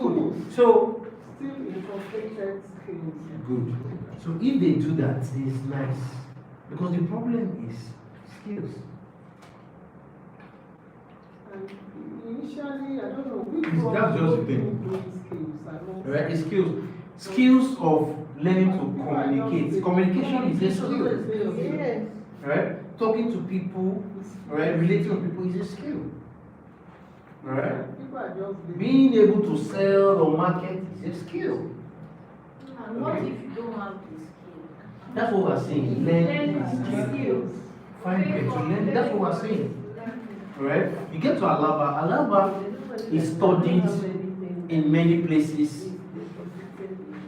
schools. So Still incorporated skills. good. So if they do that, it's nice. Because the problem is skills. And initially, I don't know, which That's one just the thing. doing skills. I don't Right? It's skills. Skills of learning to communicate. Communication is a skill. Yes. Right? Talking to people, right? Relating to people is a skill. Right? People are just Being able to sell or market is a skill. And what if you don't have the skill? That's what we're saying. Learn Learn skills. Find ways to learn. That's what we're saying. Right? You get to Alaba. Alaba is studied in many places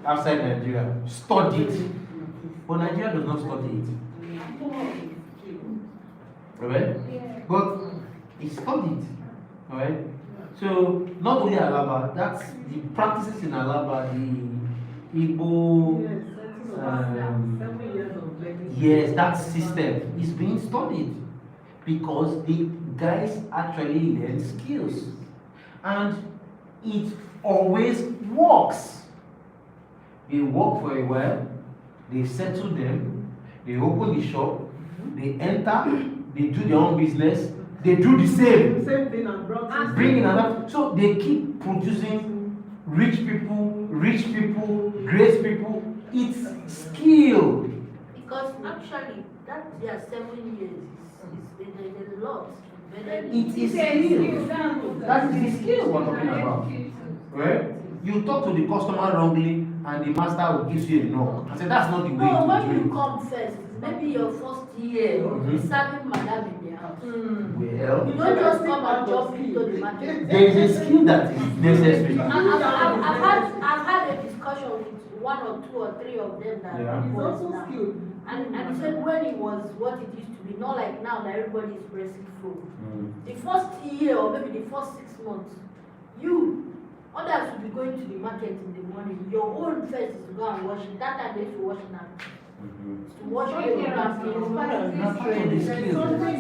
outside Nigeria. Studied. But Nigeria does not study it. Right? But it's studied. Right? So not only Alaba, that's the practices in Alaba, the Igbo, 7 years of learning. yes, that system is being studied because the guys actually learn skills and it always works. They work for a while, they settle them, they open the shop, they enter, they do their own business, they do the same. Same thing and brought in. Bring in another. So they keep producing rich people, great people. It's skill. Because actually, that their 7 years is a lot. It is skill. That is the skill we're talking about. Right? You talk to the customer wrongly and the master will give you a knock. I said that's not the way No, to when do you it. come first, maybe your first year, serving madam in their house. Well, You don't just come and jump into the market. there is a skill that is necessary. I've had a discussion with 1 or 2 or 3 of them that Yeah. It's was also now. skilled. And he said when it was what it used to be, not like now that everybody is pressing through. The first year or maybe the first 6 months, others will be going to the market in the morning. Your own first is to go and wash it. That time they used to wash now. To wash it.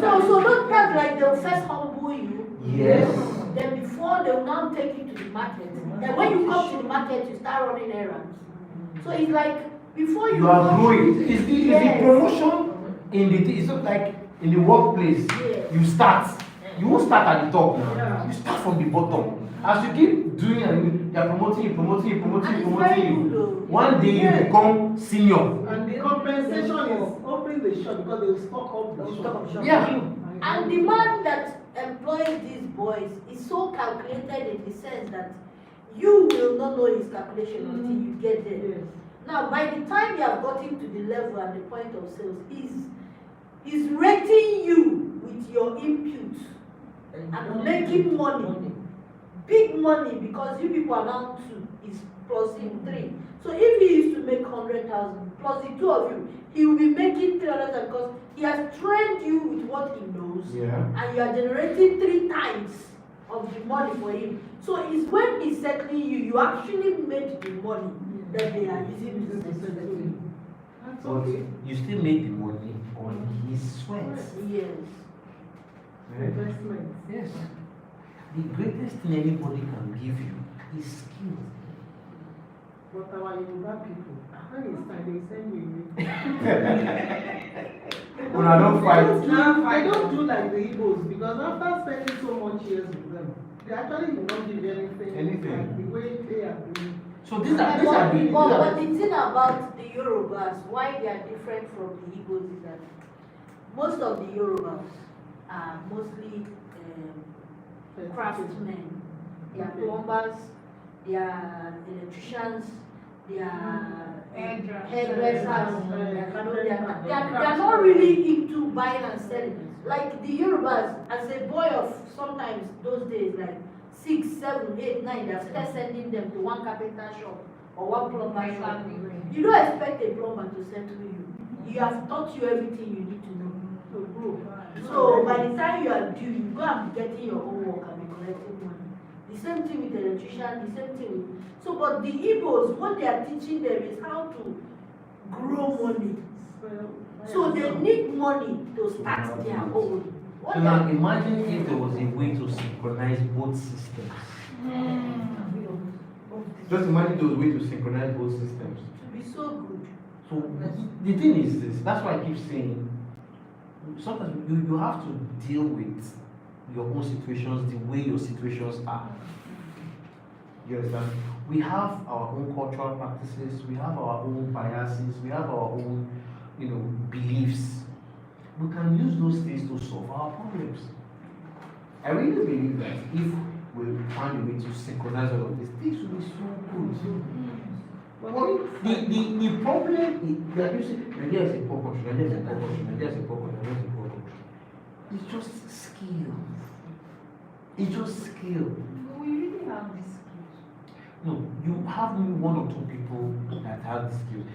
So don't have like they'll first humble you. Yes. Then before they will now take you to the market. Then when you come to the market, you start running errands. So it's like before you are growing. It's the Yes. promotion in the. It's not like in the workplace. Yes. You start. You won't start at the top now. Yeah. You start from the bottom. As you keep doing it, they are promoting you. And it's very good though. One day you become senior. And the compensation is opening the shop because they will stock up the shop. Yeah. And the man that employs these boys is so calculated in the sense that you will not know his calculation until you get there. Yes. Now, by the time you have gotten to the level and the point of sales, he's rating you with your input and making money. Big money because you people are now 2, is plus him 3. So if he used to make 100,000 plus the 2 of you, he will be making 300,000 because he has trained you with what he knows, and you are generating 3 times of the money for him. So it's when he's settling you, you actually made the money that they are using to settle you. That's But okay. you still make the money on his sweat. Yes. Right? Investment. Yes. The greatest thing anybody can give you is skill. But our Yoruba people, when it's time, they send you. When I don't fight. They don't do like the Igbos because after spending so much years with them, they actually do not give you anything. Like the way they are doing. So these are But the thing about the Yorubas, why they are different from the Igbos is that most of the Yorubas are mostly craftsmen. They are plumbers, they are electricians, they are hairdressers. They are not really into buying and selling. Like the Yorubas, as a boy of sometimes those days, like 6, 7, 8, 9, they have started sending them to one carpenter shop or one plumber shop. You don't expect a plumber to send to you. You have taught you everything you need to know to grow. So by the time you are due, you go and be getting your own work and be collecting money. The same thing with the electrician, the same thing with. So, but the Igbos, what they are teaching them is how to grow money. So they need money to start their own. So now imagine if there was a way to synchronize both systems. Just imagine those ways to synchronize both systems. To be so good. So the thing is this, that's why I keep saying, sometimes you have to deal with your own situations the way your situations are. You understand? We have our own cultural practices, we have our own biases, we have our own, beliefs. We can use those things to solve our problems. I really believe that if we find a way to synchronize all of these things, will be so good. Well, the problem is that you see, Nigeria is a poor country, Nigeria is a poor country, Nigeria is a poor country, Nigeria is a poor country. It's just skill. It's just skill. We really have these skills. No, you have maybe one or two people that have the skills.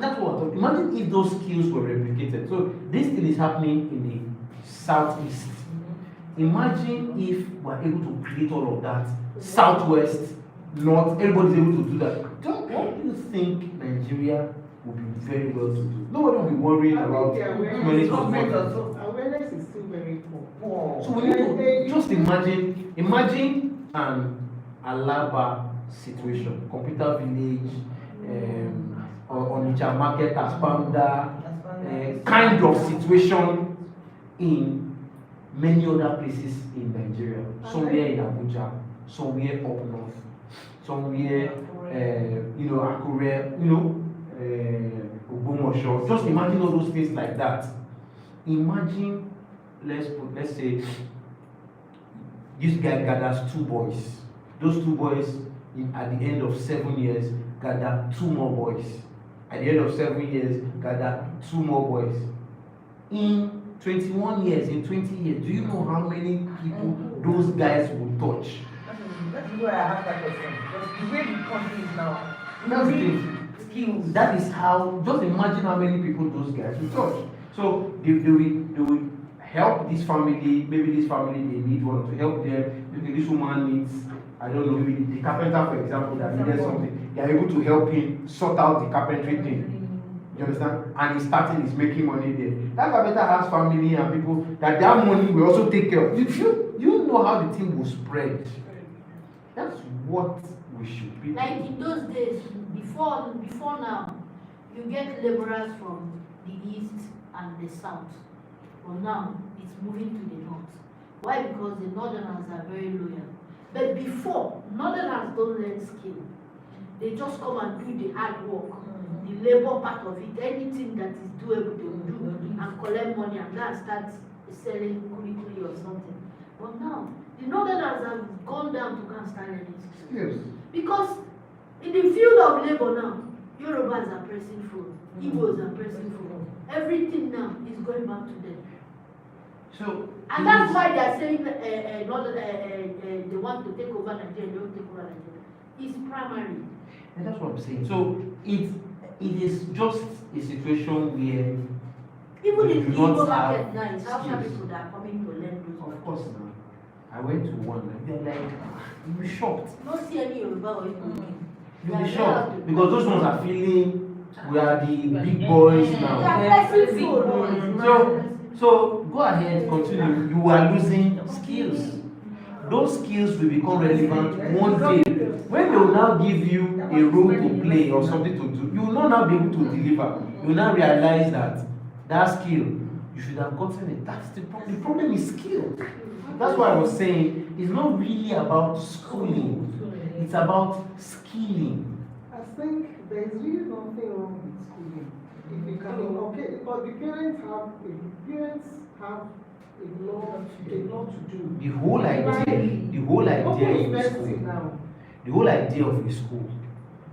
That's what I'm talking. Imagine if those skills were replicated. So this thing is happening in the southeast. Imagine if we're able to create all of that southwest, north, everybody's able to do that. What do you think Nigeria will be very well to do? Nobody will be worrying about awareness money. Awareness is still very poor. So we need to just imagine an Alaba situation, computer village, or Onitsha market, Aspanda, kind of situation in many other places in Nigeria. Somewhere in Abuja, somewhere up north, somewhere, Akure, Ogbomoso. Just imagine all those things like that. Imagine, let's say, this guy gathers 2 boys. Those 2 boys, at the end of 7 years, gather 2 more boys. At the end of 7 years, gather 2 more boys. In 21 years, in 20 years, do you know how many people those guys will touch? That's why I have that question. Because the way the country is now, That's the thing. skills. That is how, just imagine how many people those guys will touch. So they will help this family, maybe this family they need one to help them. Maybe this woman needs, I don't know, maybe the carpenter, for example, that needed something. They are able to help him sort out the carpentry thing. You understand? And he's starting, he's making money there. That carpenter has family and people that their money will also take care of. You know how the thing will spread. That's what we should be. Like in those days, before now, you get laborers from the east and the south. But now, it's moving to the north. Why? Because the northerners are very loyal. But before, northerners don't learn skill. They just come and do the hard work, the labor part of it, anything that is doable, they will do, and collect money and then start selling kuli or something. But now, the northerners have gone down to go and start learning skills. Yes. Because in the field of labor now, Yorubas are pressing food, Igbos are pressing food. Everything now is going back to them. So, And that's why they are saying they want to take over Nigeria, they don't take over Nigeria. It's primary. and that's what I'm saying. So it is just a situation where Even we in do the not Igbo have market now, it's Hausa skills. people that are coming to learn those. Of course now. I went to one and they're like, you'll be shocked. Not see any Yoruba or Igbo. You'll be shocked because those ones are feeling we are the big boys They now. are pressing food. So go ahead, continue. You are losing skills. Those skills will become relevant one day. When they will now give you a role to play or something to do, you will not now be able to deliver. You will now realize that that skill, you should have gotten it. That's the problem. The problem is skill. That's why I was saying it's not really about schooling. It's about skilling. I think there is really nothing wrong with schooling. If you can, okay, but the parents have a lot to do. The whole idea of a school, the whole idea of a school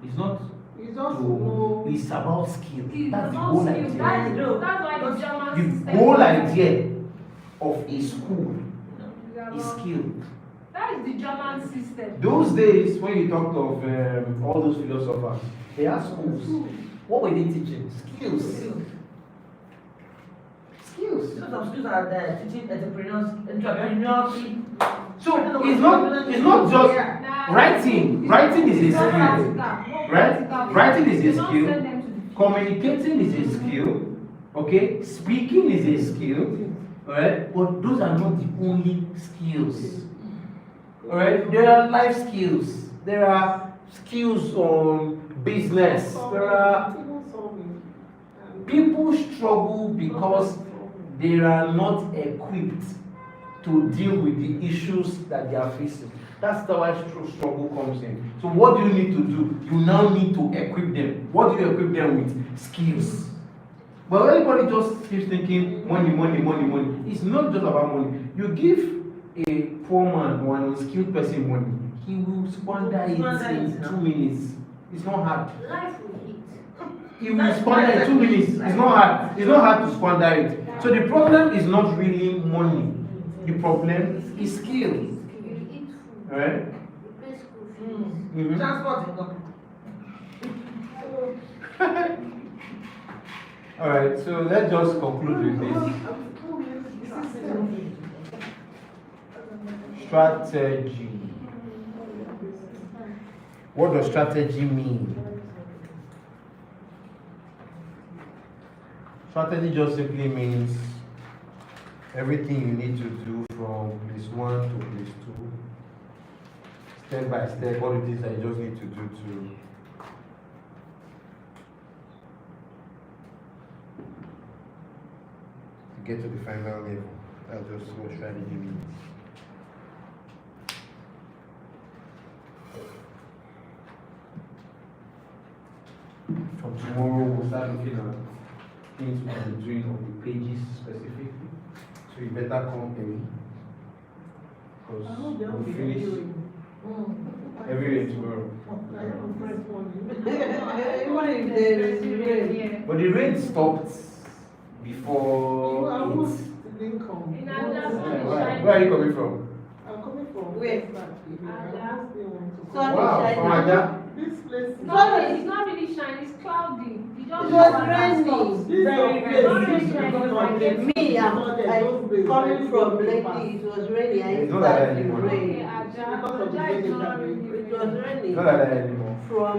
is not It's just to, it's about skill. It's That's the about whole skill. idea. That's why the German The system. whole idea of a school is skill. That is the German system. Those days when you talked of all those philosophers, they had schools. What were they teaching? Skills. Skills. Some schools are there teaching entrepreneurship. So it's not just writing. Writing is a skill. Right? Writing is a skill. Communicating is a skill. Okay? Speaking is a skill. Alright? But those are not the only skills. Alright? There are life skills. There are skills on business. There are people struggle because they are not equipped to deal with the issues that they are facing. That's the why true struggle comes in. So what do you need to do? You now need to equip them. What do you equip them with? Skills. But everybody just keeps thinking money, money, money, money. It's not just about money. You give a poor man or an unskilled person money, he will squander it in 2 minutes. It's not hard. Life will hit. He will squander it in 2 minutes. It's not hard. It's not hard to squander it. So the problem is not really money. The problem is skill. You eat food. Right? You pay school fees. Mhm. Transport income. Alright, so let's just conclude with this. Strategy. What does strategy mean? Strategy just simply means everything you need to do from place 1 to place 2, step by step, what it is that you just need to do to get to the final level. That's just what strategy means. From tomorrow, we'll start looking at things we'll be doing on the pages specifically. So you better come early. Because we'll finish every day tomorrow. But the rain stopped before it. In Aja's Where are you coming from? I'm coming from Where? Wow, from Aja? This place is It's not really shiny, it's cloudy. You just It was raining. very Me, I'm coming from Lekki. It was raining. I It's not like that started anymore. to Okay, rain. Aja is not really It was raining Not like that anymore. from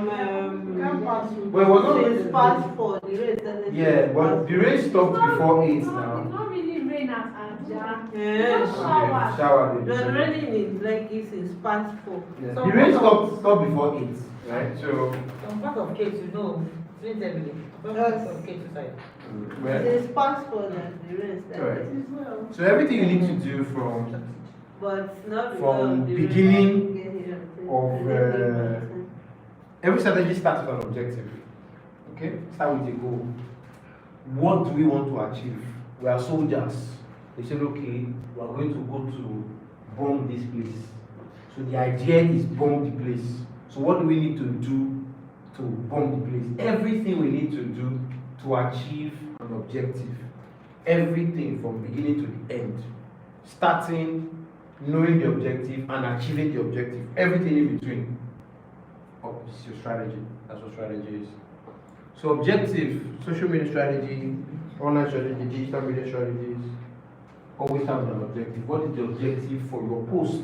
Well, it was not. since past 4. The rain started. Yeah, but the rain stopped before 8 It's now. not really rain at Aja. Yes. Okay, shower. It was raining in Lekki since past 4. Yeah. The rain stopped before 8, right? So, Some part of cake, you know, it's every day. Some part of cake side. well, Since past 4 that the rain started. Correct. So everything you need to do from But not From because the beginning rain of, every strategy starts with an objective. Okay? Start with a goal. What do we want to achieve? We are soldiers. They said, okay, we are going to go to bomb this place. So the idea is bomb the place. So what do we need to do to bomb the place? Everything we need to do to achieve an objective. Everything from beginning to the end. Starting, knowing the objective, and achieving the objective. Everything in between. Oh, this is your strategy. That's what strategy is. So objective, social media strategy, online strategy, digital media strategies, always have an objective. What is the objective for your post?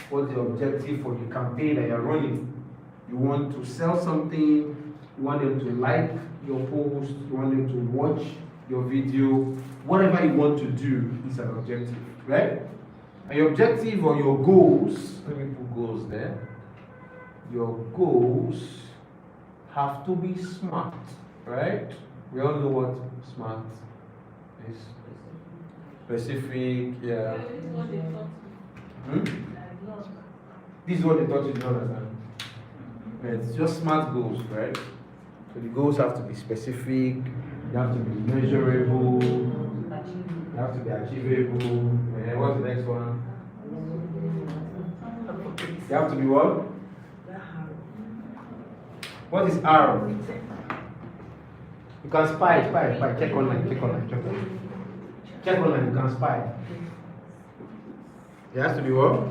What's the objective for the campaign that you're running? You want to sell something, you want them to like your post, you want them to watch your video, whatever you want to do is an objective, right? And your objective or your goals, let me put goals there. Your goals have to be smart, right? We all know what smart is. Specific, yeah. This is what they taught you, don't understand. It's just smart goals, right? So the goals have to be specific, they have to be measurable, they have to be achievable. And what's the next one? They have to be what? What is R? You can spy, check online. Check online, you can spy. It has to be what?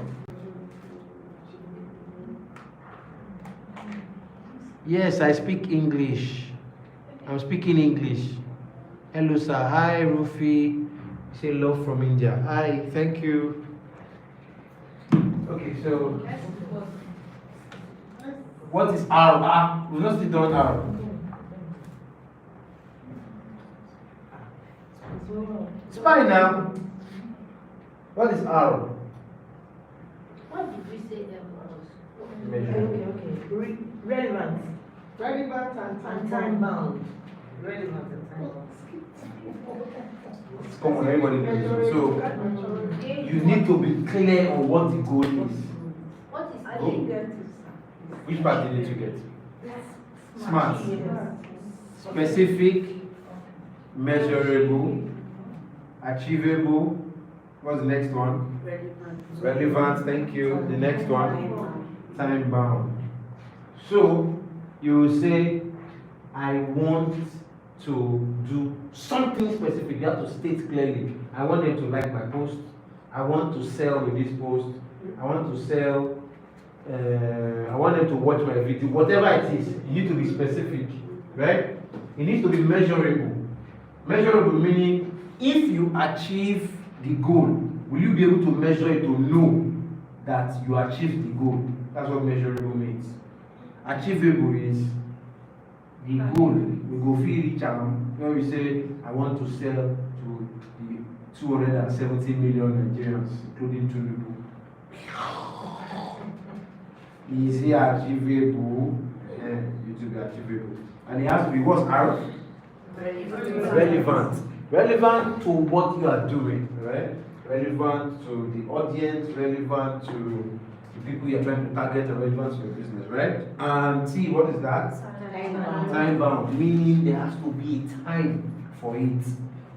Yes, I speak English. I'm speaking English. Hello, sir. Hi, Rufi. Say love from India. Hi, thank you. Okay, so what is R? We've not still done R. Spy now. What is R? What did we say that was? Measure. Okay. relevant And time bound. Relevant and time bound. Come on, everybody knows. So you need to be clear on what the goal is. What is I goal? didn't get it. Which part do you need to get? Smart. Yes. Specific, measurable, achievable. What's the next one? Relevant, thank you. The next one? Time bound. So you will say, I want to do something specific. You have to state clearly. I want them to like my post. I want to sell with this post. I want to sell. I want them to watch my video. Whatever it is, you need to be specific, right? It needs to be measurable. Measurable meaning, if you achieve the goal, will you be able to measure it to know that you achieved the goal? That's what measurable means. Achievable is the goal. We go feel reach when we say, I want to sell to the 270 million Nigerians, including Tinubu. Is it achievable? It will be achievable. And it has to be what's relevant. Relevant to what you are doing, right? Relevant to the audience, relevant to the people you're trying to target, and relevant to your business, right? And T, what is that? Time bound, meaning there has to be a time for it.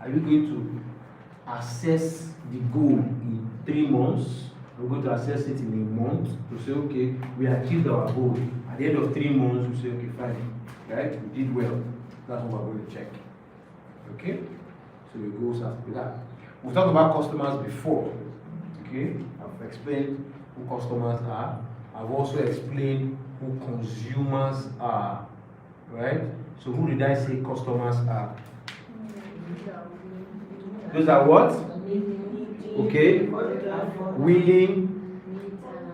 Are you going to assess the goal in 3 months? We're going to assess it in a month to say, okay, we achieved our goal. At the end of 3 months, we say, okay, fine, right? We did well. That's what we're going to check. Okay? So the goals have to be that. We talked about customers before. Okay? I've explained who customers are. I've also explained who consumers are. Right? So who did I say customers are? Those are what? Okay? Willing,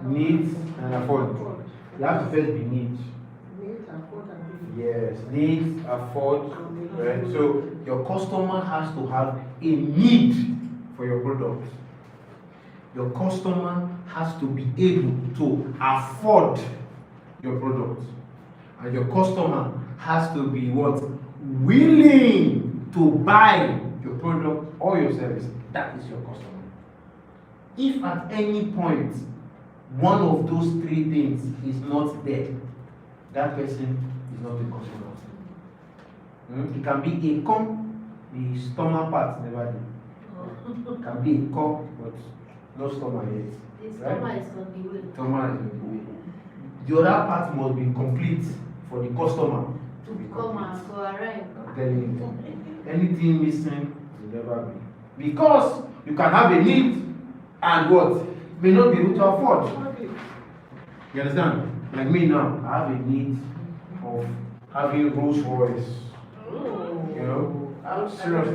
needs, and afford. You have to first be need. Yes, needs, afford. Right? So your customer has to have a need for your product. Your customer has to be able to afford your product. And your customer has to be what? Willing to buy your product or your service. That is your customer. If at any point one of those 3 things is not there, that person is not a customer. It can be a the stomach part never did. It can be a but no stomach yet. The right? stomach is on the way. Stomach is on the way. The other part must be complete for the customer To come and to arrive. I'm telling you, anything missing will never be. Because you can have a need and what? May not be able to afford. You understand? Like me now, I have a need of having Rolls Royce. You know? I'm serious.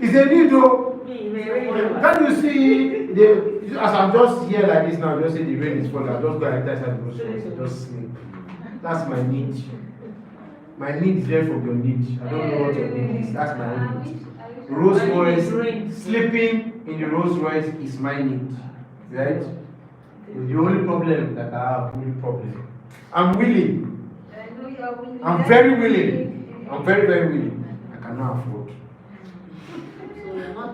It's a need though. Can you see, as I'm just here like this now, just say the rain is falling, I just go and enter inside the Rolls Royce and just sleep. That's my need. My need is there from your need. I don't know what your need is. That's my need. Rolls Royce, sleeping in the Rolls Royce is my need. Right? The only problem that I have, I'm willing. I'm very willing. I'm very, very willing. I cannot afford. So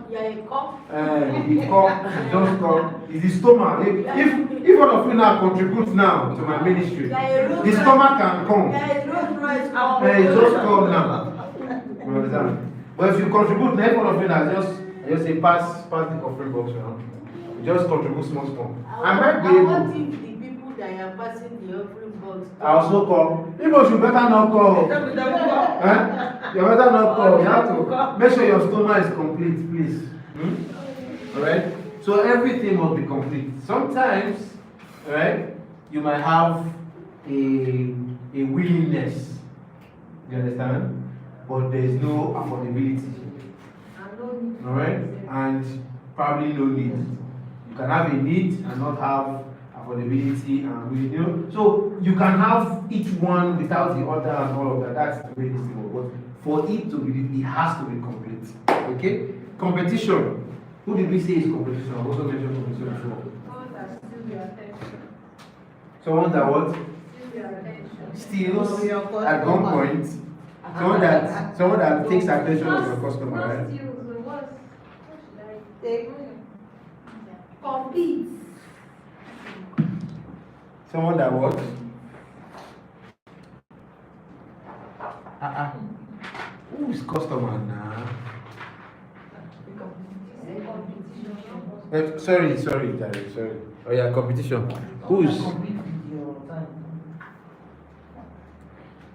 you're a cop. The cup, just cup, is the stomach. If one of you now contributes now to my ministry, the stomach can come. It's just come now. You understand? But if you contribute, then one of you now just say pass the offering box around. Just contribute small. I might be able. What if the people that are passing the offering box? I also call. People should better not call. You better not call. You have to make sure your stomach is complete, please. Alright? So everything must be complete. Sometimes, right, you might have a willingness. You understand? But there is no affordability. Alright? And probably no need. You can have a need and not have affordability and you know. So you can have each one without the other and all of that. That's the way this thing works. But for it to be, it has to be complete. Okay? Competition. Who did we say is competition? I've also mentioned competition before. Someone that what? steals From your at customer. gunpoint, someone that takes attention of your customer, Not right? steals, what should I? Take Compete. Someone that what? Who is customer now? Sorry, Jerry, sorry. Oh yeah, competition. Who's Compete with your time.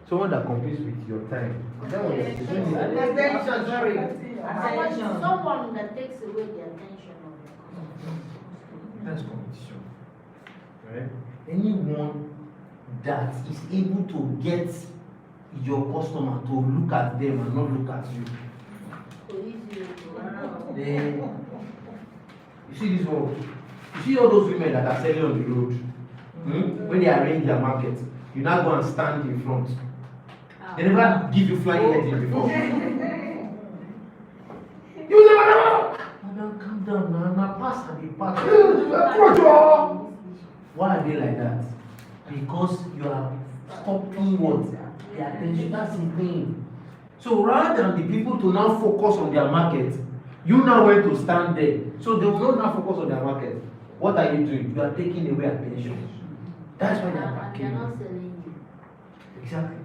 someone that competes with your time? Is that what you're saying? Attention, sorry. Attention. Someone that takes away the attention of your customer. That's competition, right? Anyone that is able to get your customer to look at them and not look at you. So easy to run out. Then you see this world. You see all those women that are selling on the road. When they arrange their market, you now go and stand in front. They never give you flying head before. You never. Madam, calm down now. Now pass and be pass. Why are they like that? Because you are stopping what? The attention. That's the thing. So rather than the people to now focus on their market, you now went to stand there. So they will not now focus on their market. What are you doing? You are taking away attention. That's why they are And backing they're not you. selling you. Exactly.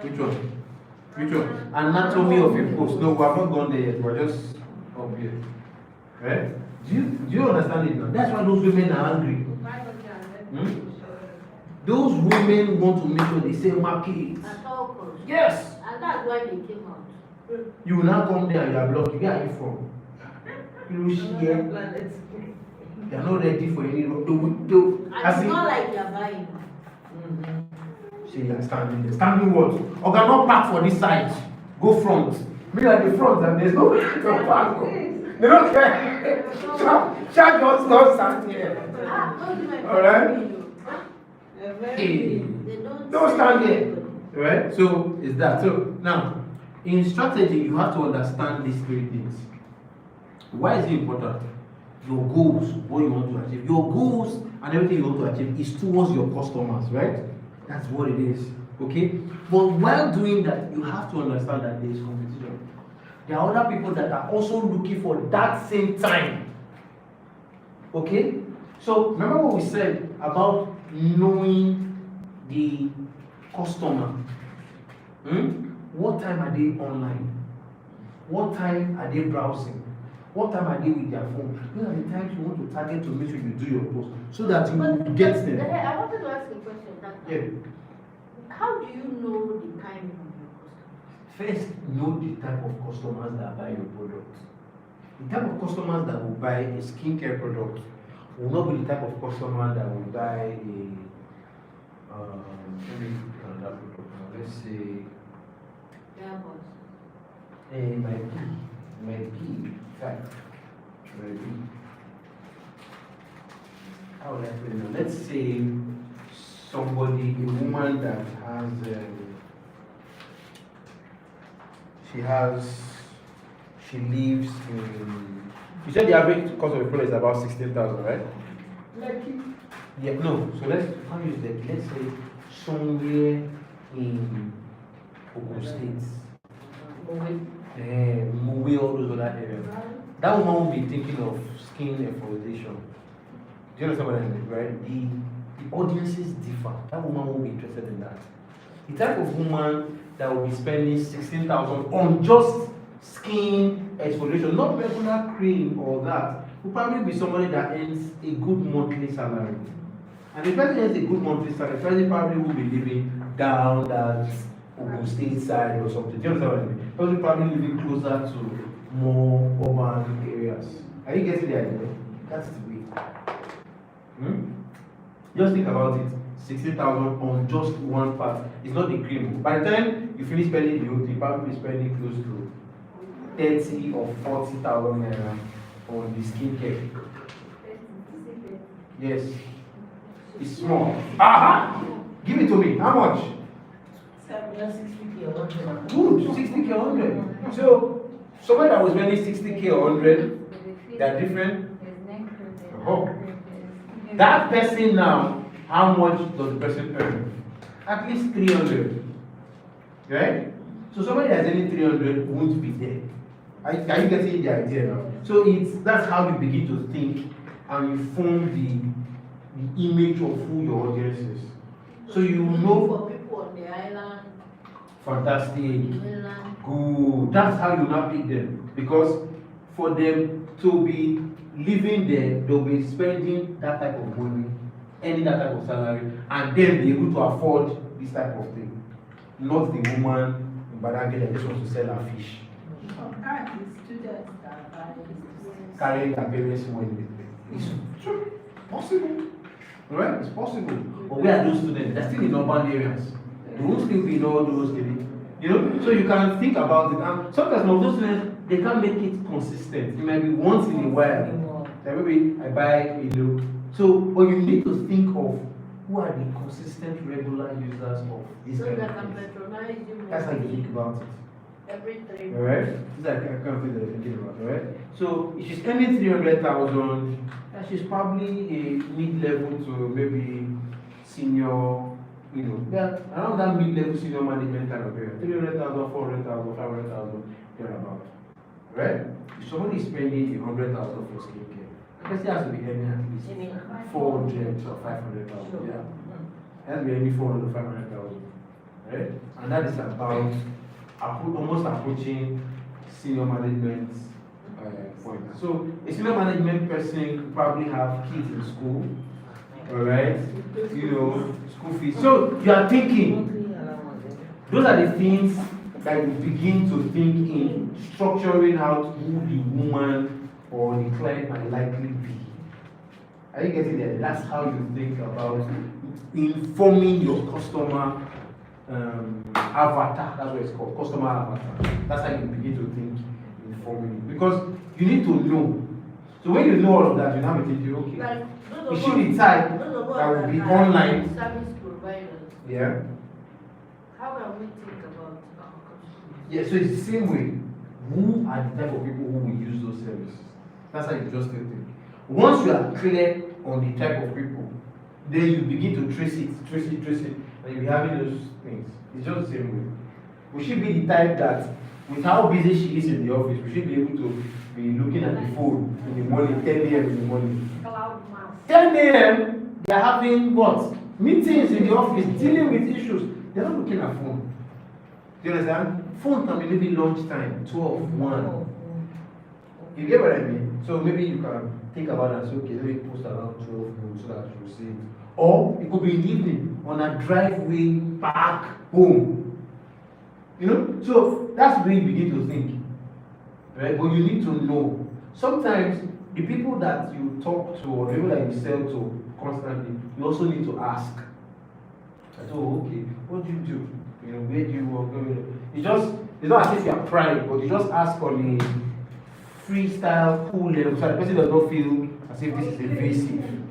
Which one? Which one? Anatomy of a post. No, we have not gone there yet. We're just up here. Right? Do you understand it now? That's why those women are angry. Those women want to make sure they sell market. At all costs. Yes. And that's why they came out. You will now come there and you are blocked. Where are you from? You share. They are not ready for any. And As it's in, not like they're buying. say you are standing there. Standing what? Or cannot park for this side. Go front. Me at the front and there's no way to park. They don't care. Shall just not stand here. Alright? Hey. They Don't stand there. Right? So it's that. So now, in strategy, you have to understand these three things. Why is it important? Your goals, what you want to achieve. Your goals and everything you want to achieve is towards your customers, right? That's what it is. Okay? But while doing that, you have to understand that there is competition. There are other people that are also looking for that same time. Okay? So remember what we said about knowing the customer. What time are they online? What time are they browsing? What time are they with their phone? Those are the times you want to target to make sure you do your post so that you will get them. I wanted to ask a question. Yeah. How do you know the timing of your customer? First, know the type of customers that buy your product. The type of customers that will buy a skincare product will not be the type of customer that will buy another product. Let's say, Yeah, might be, in fact, might be. How would I put it now? Let's say somebody, a woman that has, she lives in, you said the average cost of a product is about 16,000, right? Lucky. Yeah, no, so let's use that. Let's say somewhere in Ogun State. Mowe, all those other areas. That woman will be thinking of skin exfoliation. Do you understand what I mean, right? The audiences differ. That woman will be interested in that. The type of woman that will be spending 16,000 on just skin exfoliation, not regular cream or that, will probably be somebody that earns a good monthly salary. And the person earns a good monthly salary, the person probably will be living down that Ogun State side or something. Do you understand what I mean? Because we're probably living closer to more urban areas. Are you getting the idea? That's the way. Just think about it. 16,000 on just one part. It's not the cream. By the time you finish spending the whole thing, you probably be spending close to 30 or 40,000 naira on the skincare. Yes. It's small. Aha! Give it to me. How much? 60K or 100. Good, 60K or 100. So, someone that was spending 60K or 100, they're different. That person now, how much does the person earn? at least 300. Right? So somebody that's earning 300 won't be there. Are you getting the idea now? So that's how you begin to think and you form the image of who your audience is. So you know. For people on the island. Fantastic. Mainland. Good. That's how you now pick them. Because for them to be living there, they'll be spending that type of money, earning that type of salary, and then be able to afford this type of thing. Not the woman in Badagry that just wants to sell her fish. Currently, students that buy this. Carrying their parents' money. It's possible. Right? It's possible. But where are those students? They're still in urban areas. They won't still be in all those things. You know? So you can think about it. And sometimes some of those students, they can't make it consistent. It might be once in a while. Like maybe I buy, So, but you need to think of who are the consistent regular users of this So kind they of can things. patronize you. That's how you think about it. Every 3 Alright? This is like kind of thing that you're thinking about, alright? So if she's earning 300,000, she's probably a mid-level to maybe senior, around that mid-level senior management kind of area. 300,000, 400,000, 500,000, thereabout. Right? If somebody is spending 100,000 for skincare, I guess it has to be earning at least 400 or 500,000. Yeah. It has to be earning 400 or 500,000. Right? And that is about almost approaching senior management point. So a senior management person could probably have kids in school, alright? School fees. So you are thinking, those are the things that you begin to think in structuring out who the woman or the client might likely be. Are you getting there? That's how you think about informing your customer avatar. That's what it's called, customer avatar. That's how you begin to think informing it. Because you need to know. So when you know all of that, you now be thinking, okay, Like, is she the type that will be online? Service providers. Yeah. How can we think about our customers? Yeah, so it's the same way. Who are the type of people who will use those services? That's how you just think. Once you are clear on the type of people, then you begin to trace it, and you'll be having those things. It's just the same way. We should be the type that, with how busy she is in the office, we should be able to be looking at the phone in the morning, 10 a.m. in the morning. Cloud mass. 10 a.m., they are having what? Meetings in the office, dealing with issues. They're not looking at phone. Do you understand? Phone can be maybe lunchtime, 12, 1. You get what I mean? So maybe you can think about that and say, okay, let me post around 12 noon so that you'll see it. Or it could be in the evening on a driveway back home. So that's where you begin to think. Right? But you need to know. Sometimes the people that you talk to or the people that you sell to constantly, you also need to ask. Oh, okay, what do you do? Where do you work? It's not as if you are prying, but you just ask on a freestyle, cool level, so the person does not feel as if this is invasive.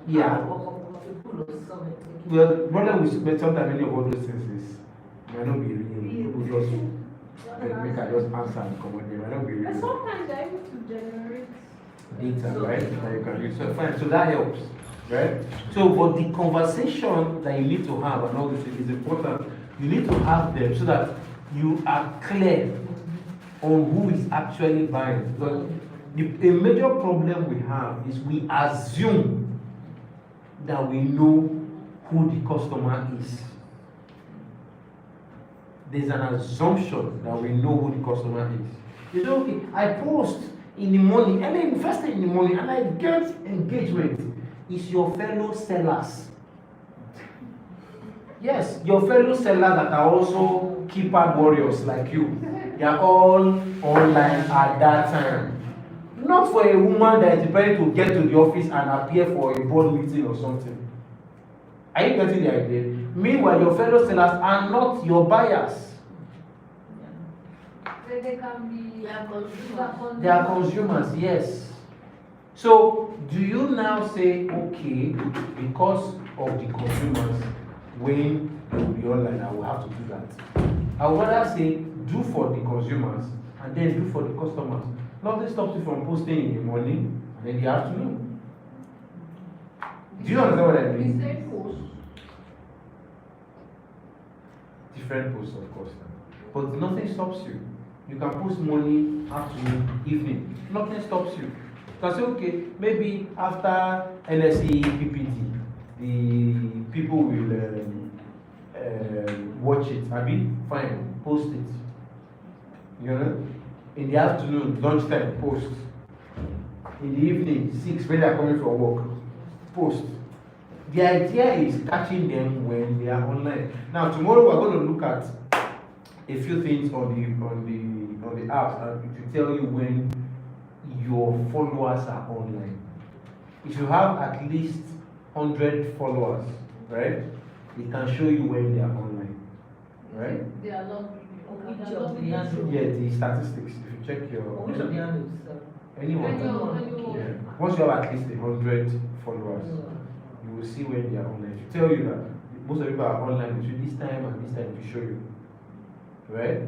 Yeah. Well, the problem with sometimes many of all those things is might not be real. People just make I just answer and comment. They might not be real. And sometimes they're able to generate Data, right? That you can use. So fine. So that helps, right? So, but the conversation that you need to have and all this is important. You need to have them so that you are clear on who is actually buying. Because a major problem we have is we assume that we know who the customer is. There's an assumption that we know who the customer is. You say, okay, I post in the morning, and then first thing in the morning, and I get engagement. It's your fellow sellers. Yes, your fellow sellers that are also keypad warriors like you. They are all online at that time. Not for a woman that is prepared to get to the office and appear for a board meeting or something. Are you getting the idea? Meanwhile, your fellow sellers are not your buyers. they can be They are consumers, yes. So, do you now say, okay, because of the consumers, when they will be online, I will have to do that? I would rather say, do for the consumers and then do for the customers. Nothing stops you from posting in the morning and in the afternoon. Do you understand what I mean? the same post. different posts, of course. But nothing stops you. You can post morning, afternoon, evening. Nothing stops you. You can say, okay, maybe after NSE PPT, the people will watch it. Abi, fine, post it. You know? In the afternoon, lunchtime, post. In the evening, 6 when they are coming from work, post. The idea is catching them when they are online. Now, tomorrow we're going to look at a few things on the apps and to tell you when your followers are online. If you have at least 100 followers, right, it can show you when they are online, right? They are logged. Which of the handles? Yeah, the statistics. If you check your Which of the handles? anyone, Anyone. yeah. Once you have at least 100 followers, you will see when they are online. To tell you that most of the people are online between this time and this time to show you, right?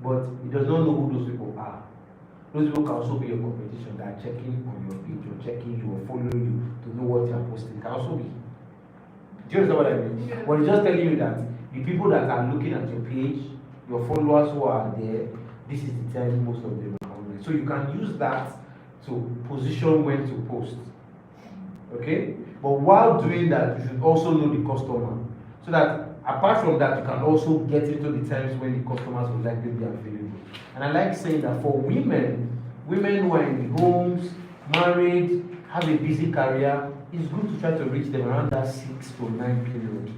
But it does not know who those people are. Those people can also be your competition that are checking on your page or checking you or following you to know what you are posting. It can also be. Do you understand what I mean? Yeah. But it's just telling you that the people that are looking at your page, your followers who are there, this is the time most of them are online. So you can use that to position when to post. Okay? But while doing that, you should also know the customer. So that apart from that, you can also get into the times when the customers will likely be available. And I like saying that for women who are in the homes, married, have a busy career, it's good to try to reach them around that 6 to 9 period.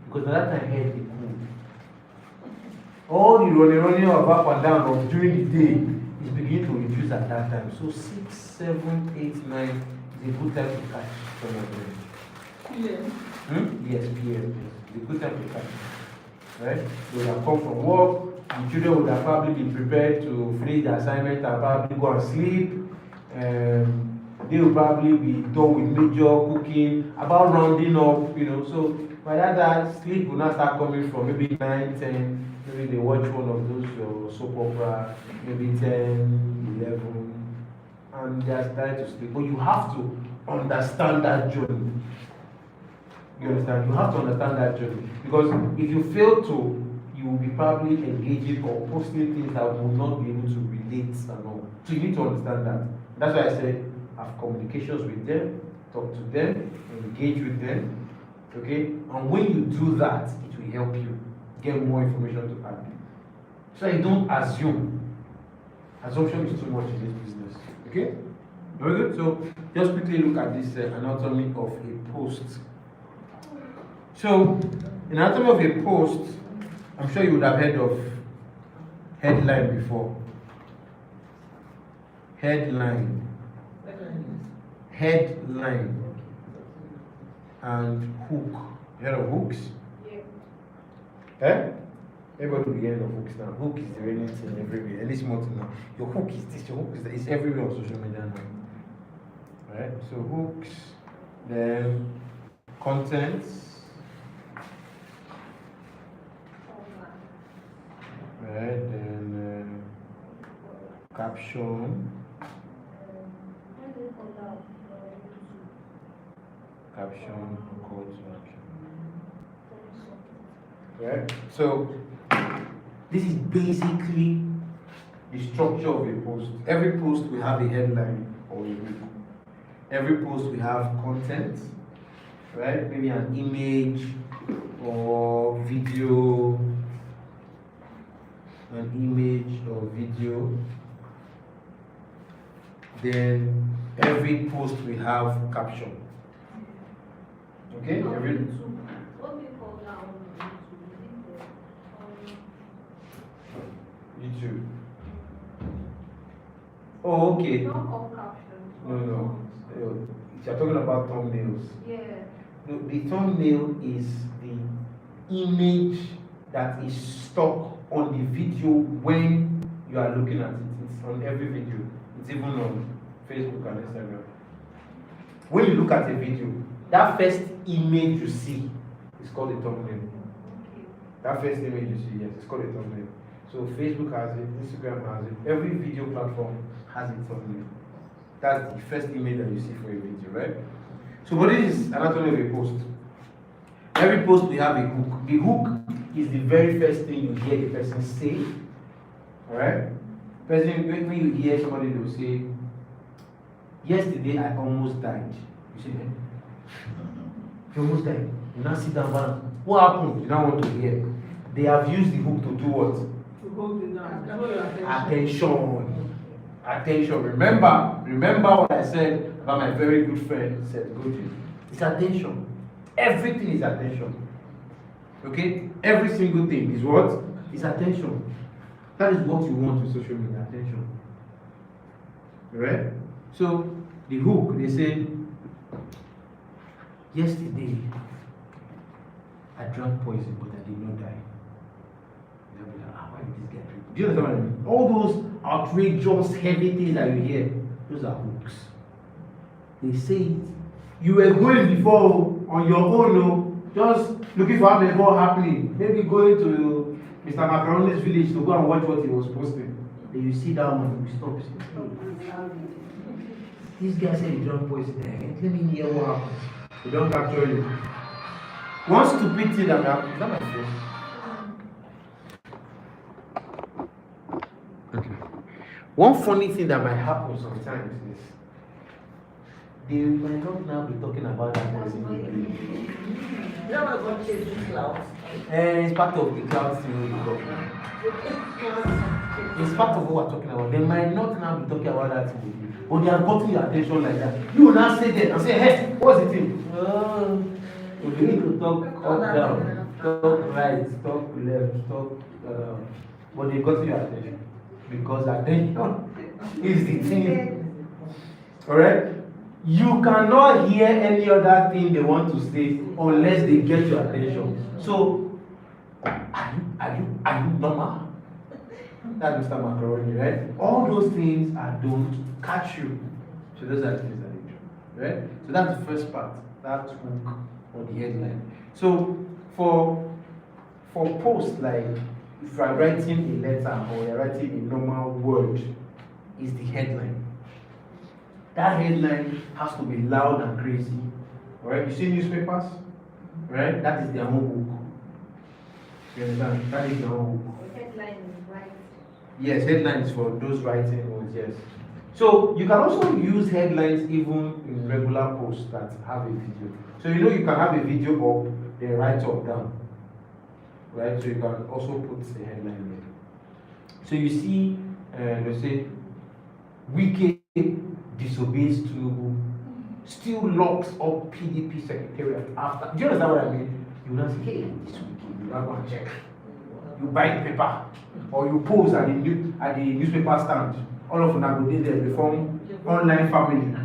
Because at that time, head is cool. All the running of up and down of during the day is beginning to reduce at that time. So 6, 7, 8, 9 is a good time to catch some of them. PM. Yes, PM. It's a good time to catch. Right? They would have come from work, the children would have probably been prepared to finish the assignment and probably go and sleep. They will probably be done with major cooking, about rounding up, you know. So by that time, sleep will not start coming from maybe 9, 10. Maybe they watch one of those soap opera, maybe 10, 11, and they are starting to sleep. But you have to understand that journey. You understand? You have to understand that journey. Because if you fail to, you will be probably engaging or posting things that will not be able to relate and all. So you need to understand that. That's why I said, have communications with them, talk to them, engage with them. Okay? And when you do that, it will help you get more information to add. So you don't assume. Assumption is too much in this business. Okay? Very good. So just quickly look at this anatomy of a post. So, anatomy of a post, I'm sure you would have heard of headline before. Headline. Headline. And hook. You heard of hooks? Eh? Everybody will be hearing of hooks now. Hook is the reigning thing everywhere. Any small thing now. Your hook is this, your hook is that. It's everywhere on social media now. Right? So hooks, then contents. Right, then caption. Caption, call to action. Right? So, this is basically the structure of a post. Every post will have a headline or a hook. Every post will have content, right? Maybe an image or video. An image or video. Then every post will have caption. Okay? Every What do you call that on YouTube? YouTube. Oh, okay. Not all captions. No. You're talking about thumbnails. Yeah. No, the thumbnail is the image that is stuck on the video when you are looking at it. It's on every video. It's even on Facebook and Instagram. When you look at a video, that first image you see is called a thumbnail. Okay. That first image you see, yes, it's called a thumbnail. So Facebook has it, Instagram has it, every video platform has its thumbnail. That's the first image that you see for a video, right? So what is anatomy of a post? Every post will have a hook. The hook is the very first thing you hear the person say. Alright? When you hear somebody, they will say, yesterday I almost died. You say, you almost died. You now sit down, what happened? You don't want to hear. They have used the hook to do what? To hold it down. Draw your Attention. Remember what I said about my very good friend said Goji. It's attention. Everything is attention. Okay? Every single thing is what? Is attention. That is what you want with social media, attention. Alright? So the hook, they say, yesterday I drank poison but I did not die. They'll be like, why did this guy drink? Do you understand what I mean? All those outrageous, heavy things that you hear, those are hooks. They say it. You were going before on your own, no, just looking for what happening. Maybe going to Mr. Macaroni's village to go and watch what he was posting. Then you see that one, you stop. This guy said he drank poison. Let me hear what happened. They don't capture you. One stupid thing that happened. Is that my friend? One funny thing that might happen sometimes is they might not now be talking about that person again. You know what God says in clouds? It's part of the cloud thing we talk about. It's part of what we're talking about. They might not now be talking about that thing again, but they are gotten your attention like that. You will now say that and say, hey, what's the thing? You need to talk up, down, talk right, talk left, talk but they got your attention. Because attention is the thing. Alright? You cannot hear any other thing they want to say unless they get your attention. So, are you normal? That's Mr. Macaroni, right? All those things are done to catch you. So those are the things that they do. Right? So that's the first part. That hook or the headline. So for posts like if you are writing a letter or you are writing a normal word, is the headline. That headline has to be loud and crazy. Alright, you see newspapers? Right? That is their own hook. You understand? That is their own hook. Headline is right. Yes, headlines for those writing ones, yes. So you can also use headlines even in regular posts that have a video. So you know you can have a video up, then right up down. Right? So you can also put the headline there. So you see, let's say, Wike disobeys Tinubu, still locks up PDP secretariat after. Do you understand what I mean? You will not say, hey, this Wike, you don't want to check. You buy the paper, or you pose at the newspaper stand. All of them go there, they form online family,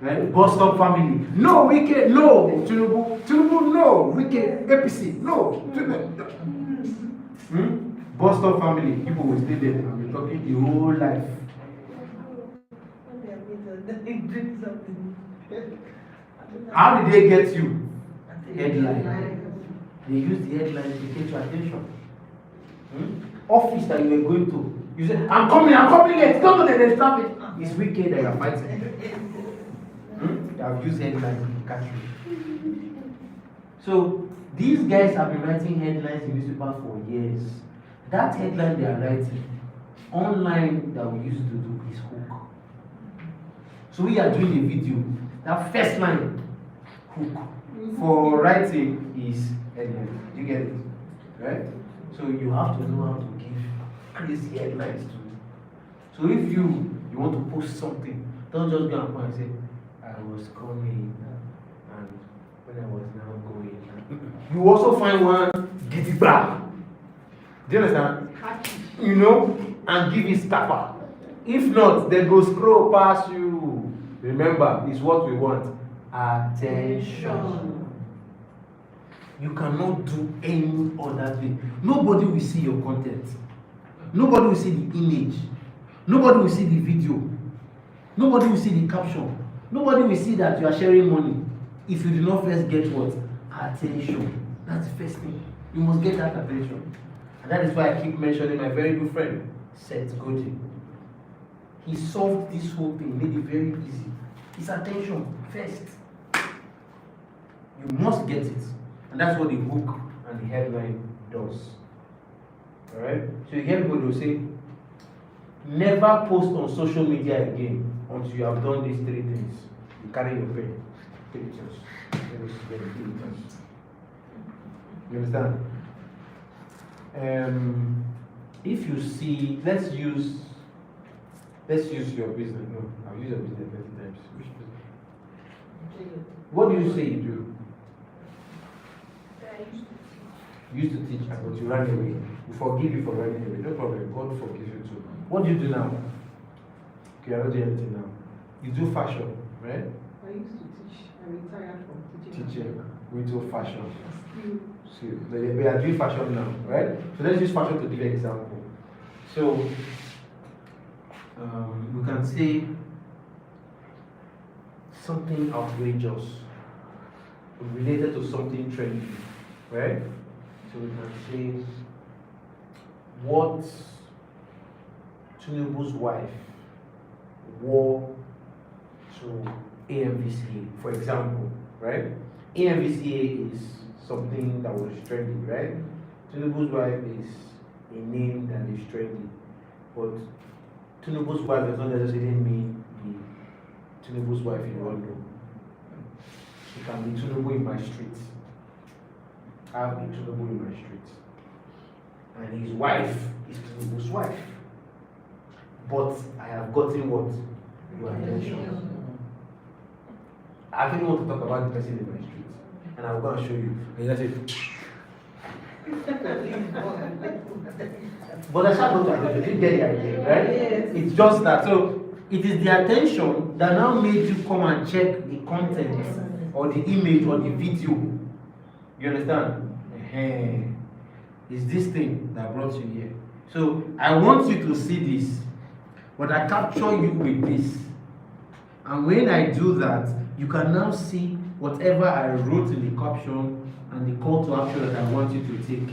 right? Bus stop family. No, Wike, no, Tinubu, no, Wike, APC, no. Bus stop family, people will stay there and be talking the whole life. How did they get you? Headline. They use the headline to get your attention. Office that you were going to, you say, I'm coming late, don't go there, stop it. It's wicked that you're fighting. They have used headlines to catch you. So these guys have been writing headlines in newspapers for years. That headline they are writing online that we used to do is hook. So we are doing a video. That first line, hook, for writing is headline. Do you get it? Right? So you have to know how to give crazy headlines to it. So if you want to post something, don't just go and point and say, I was coming and when I was now going. You also find one gidigba. Do you understand? You know, and give it staffer. If not, they go scroll past you. Remember, it's what we want. Attention. You cannot do any other thing. Nobody will see your content. Nobody will see the image. Nobody will see the video. Nobody will see the caption. Nobody will see that you are sharing money if you do not first get what? Attention. That's the first thing. You must get that attention. And that is why I keep mentioning my very good friend, Seth Godin. He solved this whole thing, made it very easy. It's attention first. You must get it. And that's what the hook and the headline does. Alright? So you hear people who say, never post on social media again until you have done these 3 things. You carry your pen, pictures. You understand? If you see, let's use your business. No, I've used your business many times. Which business? What do you say you do? You used to teach, but you ran away. We forgive you for running away. No problem. God forgives you too. What do you do now? Okay, you're not doing anything now. You do fashion, right? I used to teach. I retired from teaching. Teaching. We do fashion. Still. So we are doing fashion now, right? So let's use fashion to give an example. So we can say something outrageous related to something trendy, right? So we can say what Tinubu's wife wore to AMVCA, for example, right? AMVCA is something that was trendy, right? Tinubu's wife is a name that is trendy, but Tinubu's wife does not necessarily mean the Tinubu's wife in London. She can be Tinubu in my street. I have a Tinubu in my street. And his wife is Tinubu's wife. But I have gotten what? Your attention. I actually want to talk about the person in my street. And I'm going to show you. And you say, but that's not what I did. You get the idea, right? Yes. It's just that. So it is the attention that now made you come and check the content or the image or the video. You understand? It's this thing that brought you here. So I want you to see this, but I capture you with this. And when I do that, you can now see whatever I wrote in the caption and the call to action that I want you to take.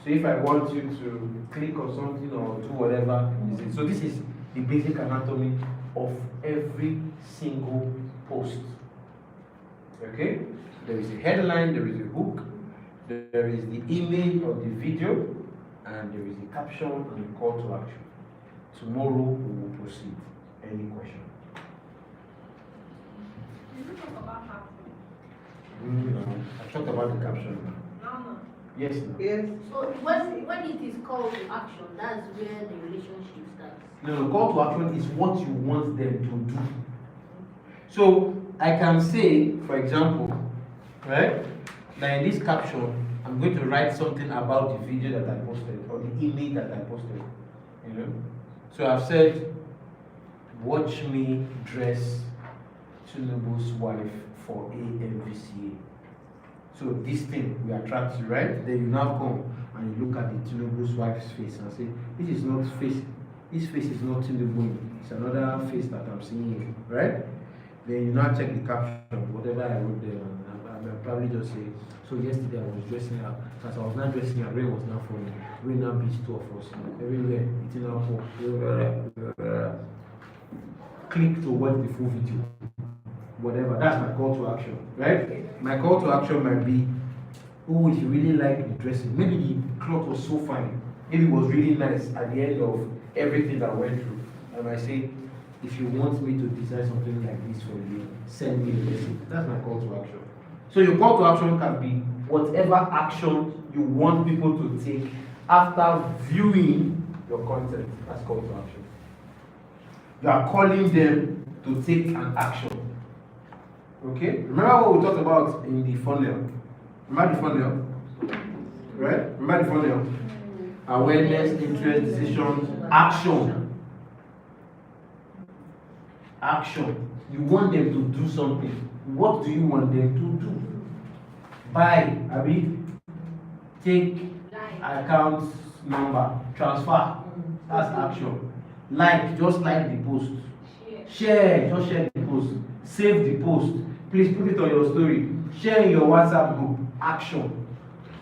So if I want you to click on something or do whatever, so this is the basic anatomy of every single post. Okay? There is a headline, there is a hook, there is the image or the video, and there is a caption and a call to action. Tomorrow we will proceed. Any question? Did you talk about caption? I talked about the caption. No. Yes. No. Yes. So when it is called to action, that's where the relationship starts. No, call to action is what you want them to do. So I can say, for example, right? Now in this caption, I'm going to write something about the video that I posted or the image that I posted. You know? So I've said, watch me dress Tinubu's wife for AMVCA. So this thing will attract you, right? Then you now come and you look at the Tinubu's wife's face and say, this is not face. This face is not Tinubu. It's another face that I'm seeing here, right? Then you now check the caption, whatever I wrote there, and I'll probably just say, so yesterday I was dressing up. As I was not dressing up, rain was not falling. Rain now beats 2 of us. Everywhere, it's in our phone. Click to watch the full video. Whatever, that's my call to action, right? My call to action might be, oh, if you really like the dressing, maybe the cloth was so fine, maybe it was really nice at the end of everything that went through. I might say, if you want me to design something like this for you, send me a message. That's my call to action. So your call to action can be whatever action you want people to take after viewing your content. That's call to action. You are calling them to take an action. Okay? Remember what we talked about in the funnel? Remember the funnel? Right? Remember the funnel? Awareness, interest, decision, action. Action. You want them to do something. What do you want them to do? Buy, Abi, take account number, transfer. That's action. Like, just like the post. Share, just share the post. Save the post. Please put it on your story. Share in your WhatsApp group. Action.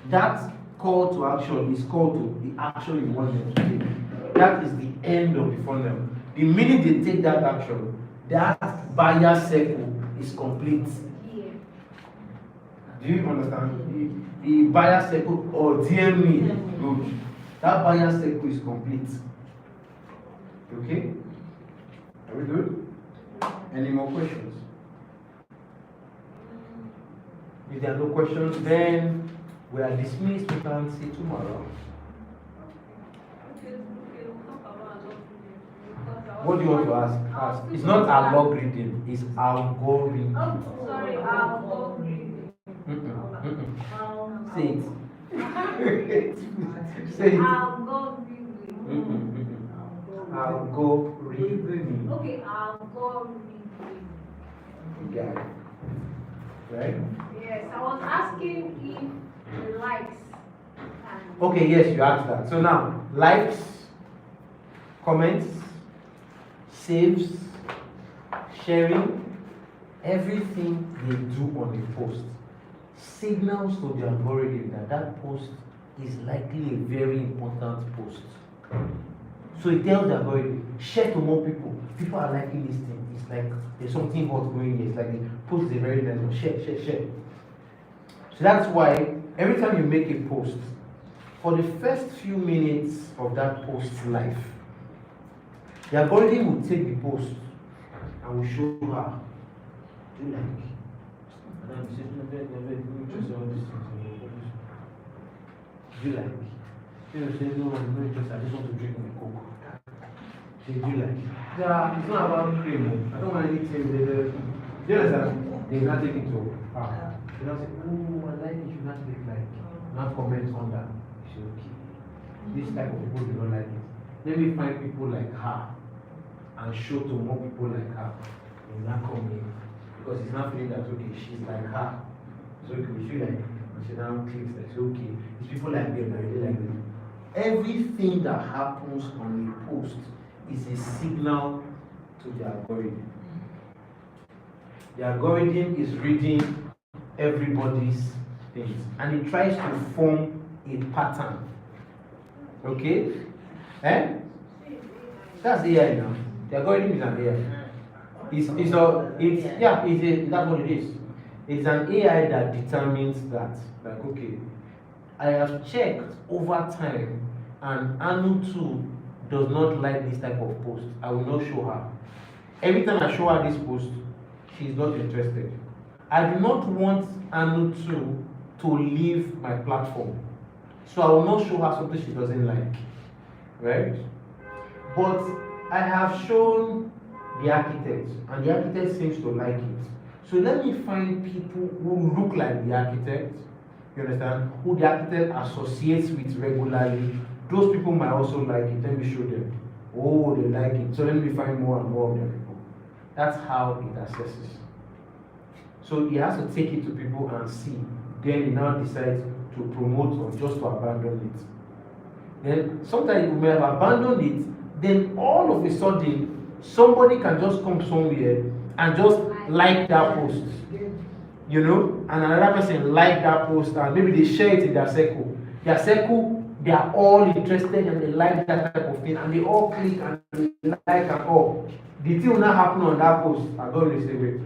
That call to action is called to the action you want them to take. That is the end of the funnel. The minute they take that action, that buyer circle is complete. Do you understand? The buyer circle or DM me. Good. That buyer circle is complete. Okay? Are we good? Any more questions? If there are no questions, then we are dismissed. We can see tomorrow. What do you want to ask? Ask. It's not algorithm, it's algorithm. Oh, sorry, I'll go read Say it. Say it. I'll go read Algorithm. Okay, I'll go read You got it. Right? Yes, I was asking if the likes and Okay, yes, you asked that. So now, likes, comments, saves, sharing, everything they do on a post signals to the algorithm that that post is likely a very important post. So it tells the algorithm, share to more people. People are liking this thing. It's like there's something hot going here. It's like the post is a very nice one. Share. So that's why every time you make a post, for the first few minutes of that post's life, the algorithm will take the post and will show her, do you like? And then you say, no, interested in all these things. Do you like? You say, no, I'm not interested. I just want to drink my Coke. Say, do you like? Yeah, it's not about cream. I don't want anything. Do you understand? They will not take it to her. They don't say, oh, I like it. You not take like. Not comment on that. You say, okay. This type of people do not like it. Let me find people like her and show to more people like her. They will not come in. Because it's not feeling that, okay, she's like her. So okay, we feel like, and she now clicks that, so okay, it's people like them that really like them. Everything that happens on a post is a signal to the algorithm. The algorithm is reading everybody's things and it tries to form a pattern. Okay? That's AI now. The algorithm is an AI. That's what it is. It's an AI that determines that, like, okay, I have checked over time and Anyanwu too does not like this type of post. I will not show her. Every time I show her this post, she is not interested. I do not want Anyanwu too to leave my platform. So I will not show her something she doesn't like. Right? But I have shown the architect, and the architect seems to like it. So let me find people who look like the architect, you understand, who the architect associates with regularly. Those people might also like it. Let me show them. Oh, they like it. So let me find more and more of them people. That's how it assesses. So he has to take it to people and see. Then he now decides to promote or just to abandon it. Then sometimes you may have abandoned it, then all of a sudden somebody can just come somewhere and just like that post, you know, and another person like that post and maybe they share it in their circle. Their circle, they are all interested and they like that type of thing and they all click and they like and all. The thing will not happen on that post. I don't really say, wait.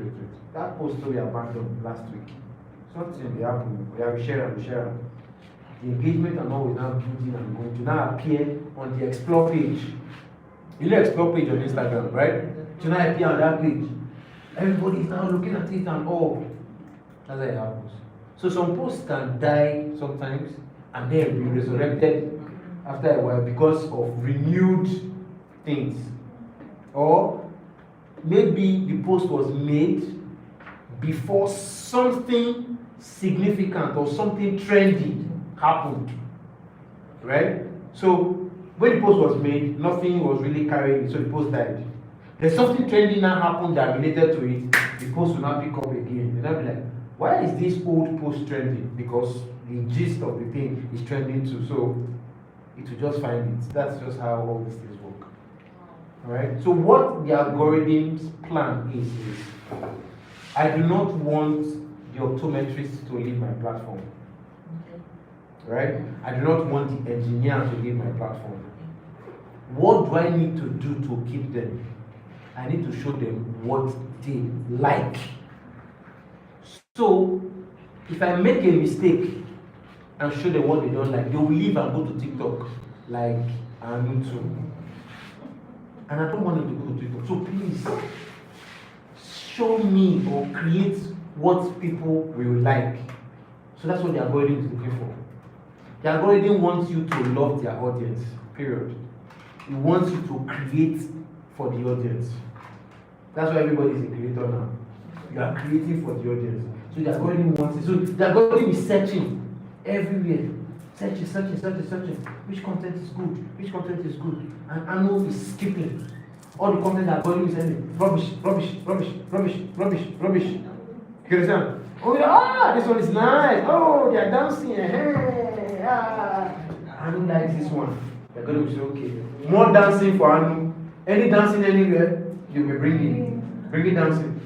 That post we abandoned last week. Something will happen. We have share. The engagement and all will now building and going to now appear on the explore page. You know explore page on Instagram, right? To now appear on that page. Everybody is now looking at it and all. That's how it happens. So some posts can die sometimes and then be resurrected after a while because of renewed things. Or maybe the post was made before something significant or something trendy happened. Right? So when the post was made, nothing was really carrying it, so the post died. There's something trendy now happened that related to it, the post will not pick up again. They'll not be like, why is this old post trending? Because the gist of the thing is trending too, so it will just find it. That's just how all these things work. Alright? So what the algorithm's plan is I do not want the optometrist to leave my platform. Right? I do not want the engineer to leave my platform. What do I need to do to keep them? I need to show them what they like. So, If I make a mistake and show them what they don't like, they will leave and go to TikTok like Anyanwu too. And I don't want them to go to TikTok. So please, show me or create what people will like. So that's what the algorithm is looking for. The algorithm wants you to love their audience, period. It wants you to create for the audience. That's why everybody is a creator now. You are creating for the audience. So the algorithm wants it. So the algorithm is searching everywhere. Searching. Which content is good? Which content is good? And Anyanwu is skipping. All the content the algorithm is sending. Rubbish. You understand? Oh yeah, this one is nice. Oh, they are dancing. Hey, Anyanwu likes this one. They're going to say, okay, more dancing for Anyanwu. Any dancing anywhere, you'll be bringing dancing,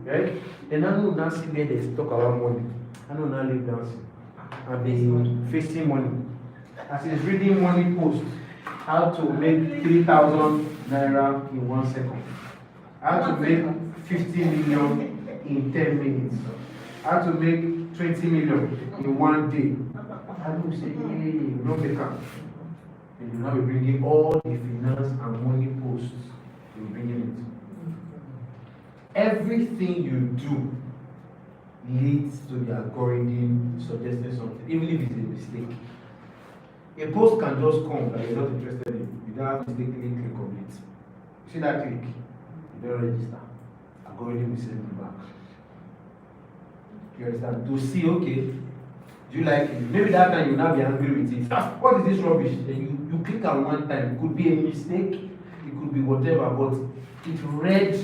right? Then Anyanwu will now see where they talk about money. Anyanwu now leave dancing and be facing money. As he's reading money post, how to make 3,000 naira in 1 second, how to make 50 million in 10 minutes, how to make 20 million in 1 day. Anyanwu will say, hey, no maker. And you now be bringing all the finance and money posts. You're bringing it. Everything you do leads to the algorithm suggesting something, even if it's a mistake. A post can just come that you're not interested in. You don't have to mistakenly click on it. You see that click? You don't register. Algorithm will send you back. You understand? To see, okay, do you like it? Maybe that time you will not be angry with it. What is this rubbish? Then you click on one time. It could be a mistake, it could be whatever, but it read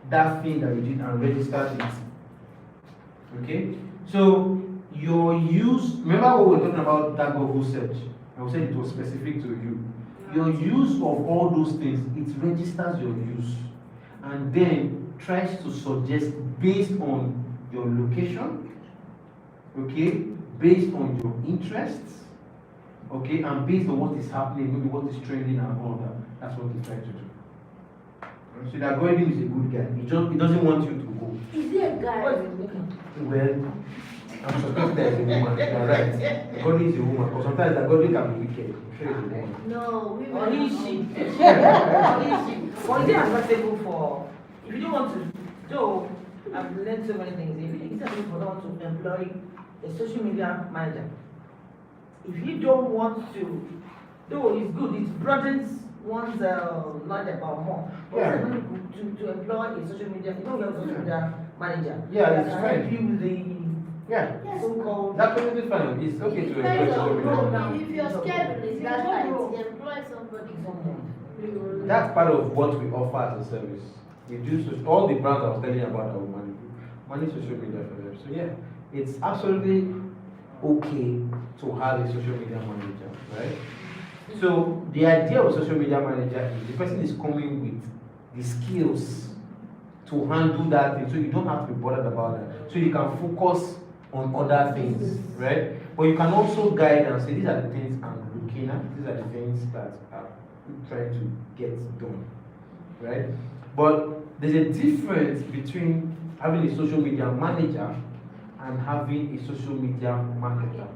that thing that you did and registered it. Okay? So your use, remember what we were talking about that Google search? I said it was specific to you. Your use of all those things, it registers your use and then tries to suggest based on your location, okay, based on your interests, okay, and based on what is happening, maybe what is trending and all that. That's what it's trying to do. So the algorithm is a good guy. It doesn't want you to go. Is he a guy? Well, I'm suspecting that it's a woman. You're right. God is a woman. Because sometimes the algorithm can be wicked. I'm sure it's a woman. No, women. Or is she? Or is she? Or is it acceptable for, if you don't want to, though, I've learned so many things. If it's acceptable for someone to employ a social media manager, if you don't want to, though it's good, it broadens one's knowledge about more. But Yeah. it's good to employ a social media, you know, you're a social media manager. Yeah, that it's can fine. help you with the Yeah. so-called. That's totally fine. It's okay to employ Depends on social role media. now. If you're scared of this, that's right. Employ somebody. That's part of what we offer as a service. We do all the brands I was telling you about our money social media for them. So yeah, it's absolutely okay to have a social media manager, right? So the idea of a social media manager is the person is coming with the skills to handle that thing, so you don't have to be bothered about that. So you can focus on other things, right? But you can also guide and say, these are the things I'm looking at, these are the things that I'm trying to get done, right? But there's a difference between having a social media manager and having a social media marketer,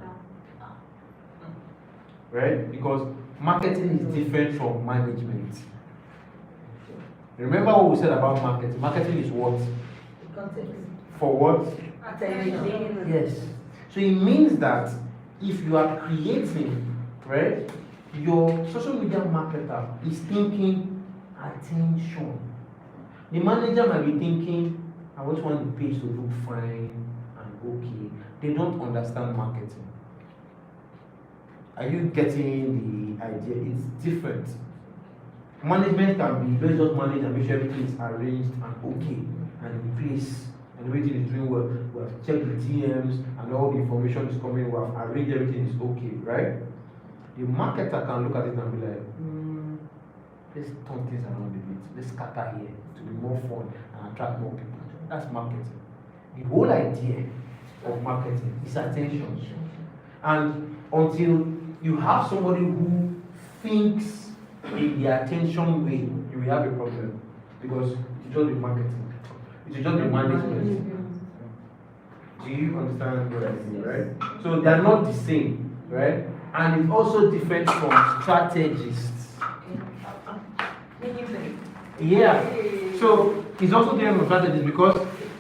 right? Because marketing is different from management. Remember what we said about marketing? Marketing is what? Context. For what? Attention. Yes. So it means that if you are creating, right, your social media marketer is thinking attention. The manager might be thinking, I just want the page to look fine and okay. They don't understand marketing. Are you getting the idea? It's different. Management can be, let's just manage and make sure everything is arranged and okay and in place and everything is doing well. We have checked the DMs and all the information is coming, we have arranged everything is okay, right? The marketer can look at it and be like, let's turn things around a bit. Let's scatter here to be more fun and attract more people. That's marketing. The whole idea of marketing is attention. And until you have somebody who thinks in the attention way, you will have a problem because it's just the marketing. It's just the management. Do you understand what I mean, right? So they're not the same, right? And it's also different from strategists. Yeah. So it's also different from strategists because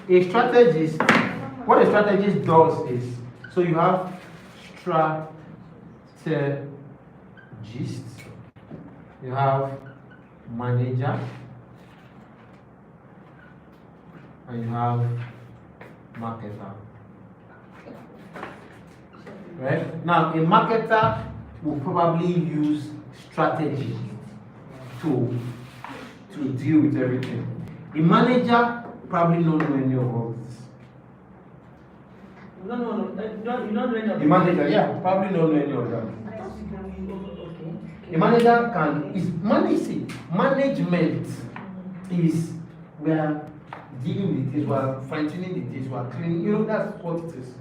a strategist, what a strategist does is, so you have strategist, you have manager, and you have marketer. Right? Now, a marketer will probably use strategy to deal with everything. A manager probably don't know any of all this. You don't know any of The manager, yeah, probably don't know any of that. A manager management is we are dealing with this, we are fine-tuning this, we are cleaning, that's what it is.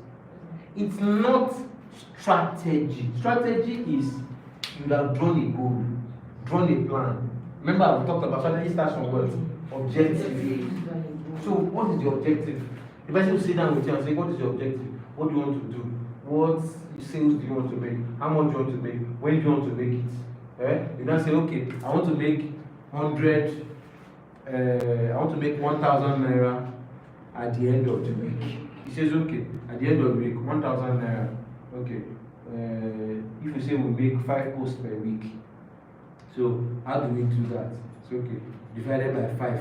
It's not strategy. Strategy is you have drawn a goal, drawn a plan. Remember we talked about strategy starts from what? Objective. So what is the objective? The person will sit down with you and say, what is your objective? What do you want to do? What sales do you want to make? How much do you want to make? When do you want to make it? You now say, okay, I want to make 100, I want to make 1,000 naira at the end of the week. He says, okay, at the end of the week, 1,000 naira. Okay. If you say we make 5 posts per week, so how do we do that? It's okay, divided by 5.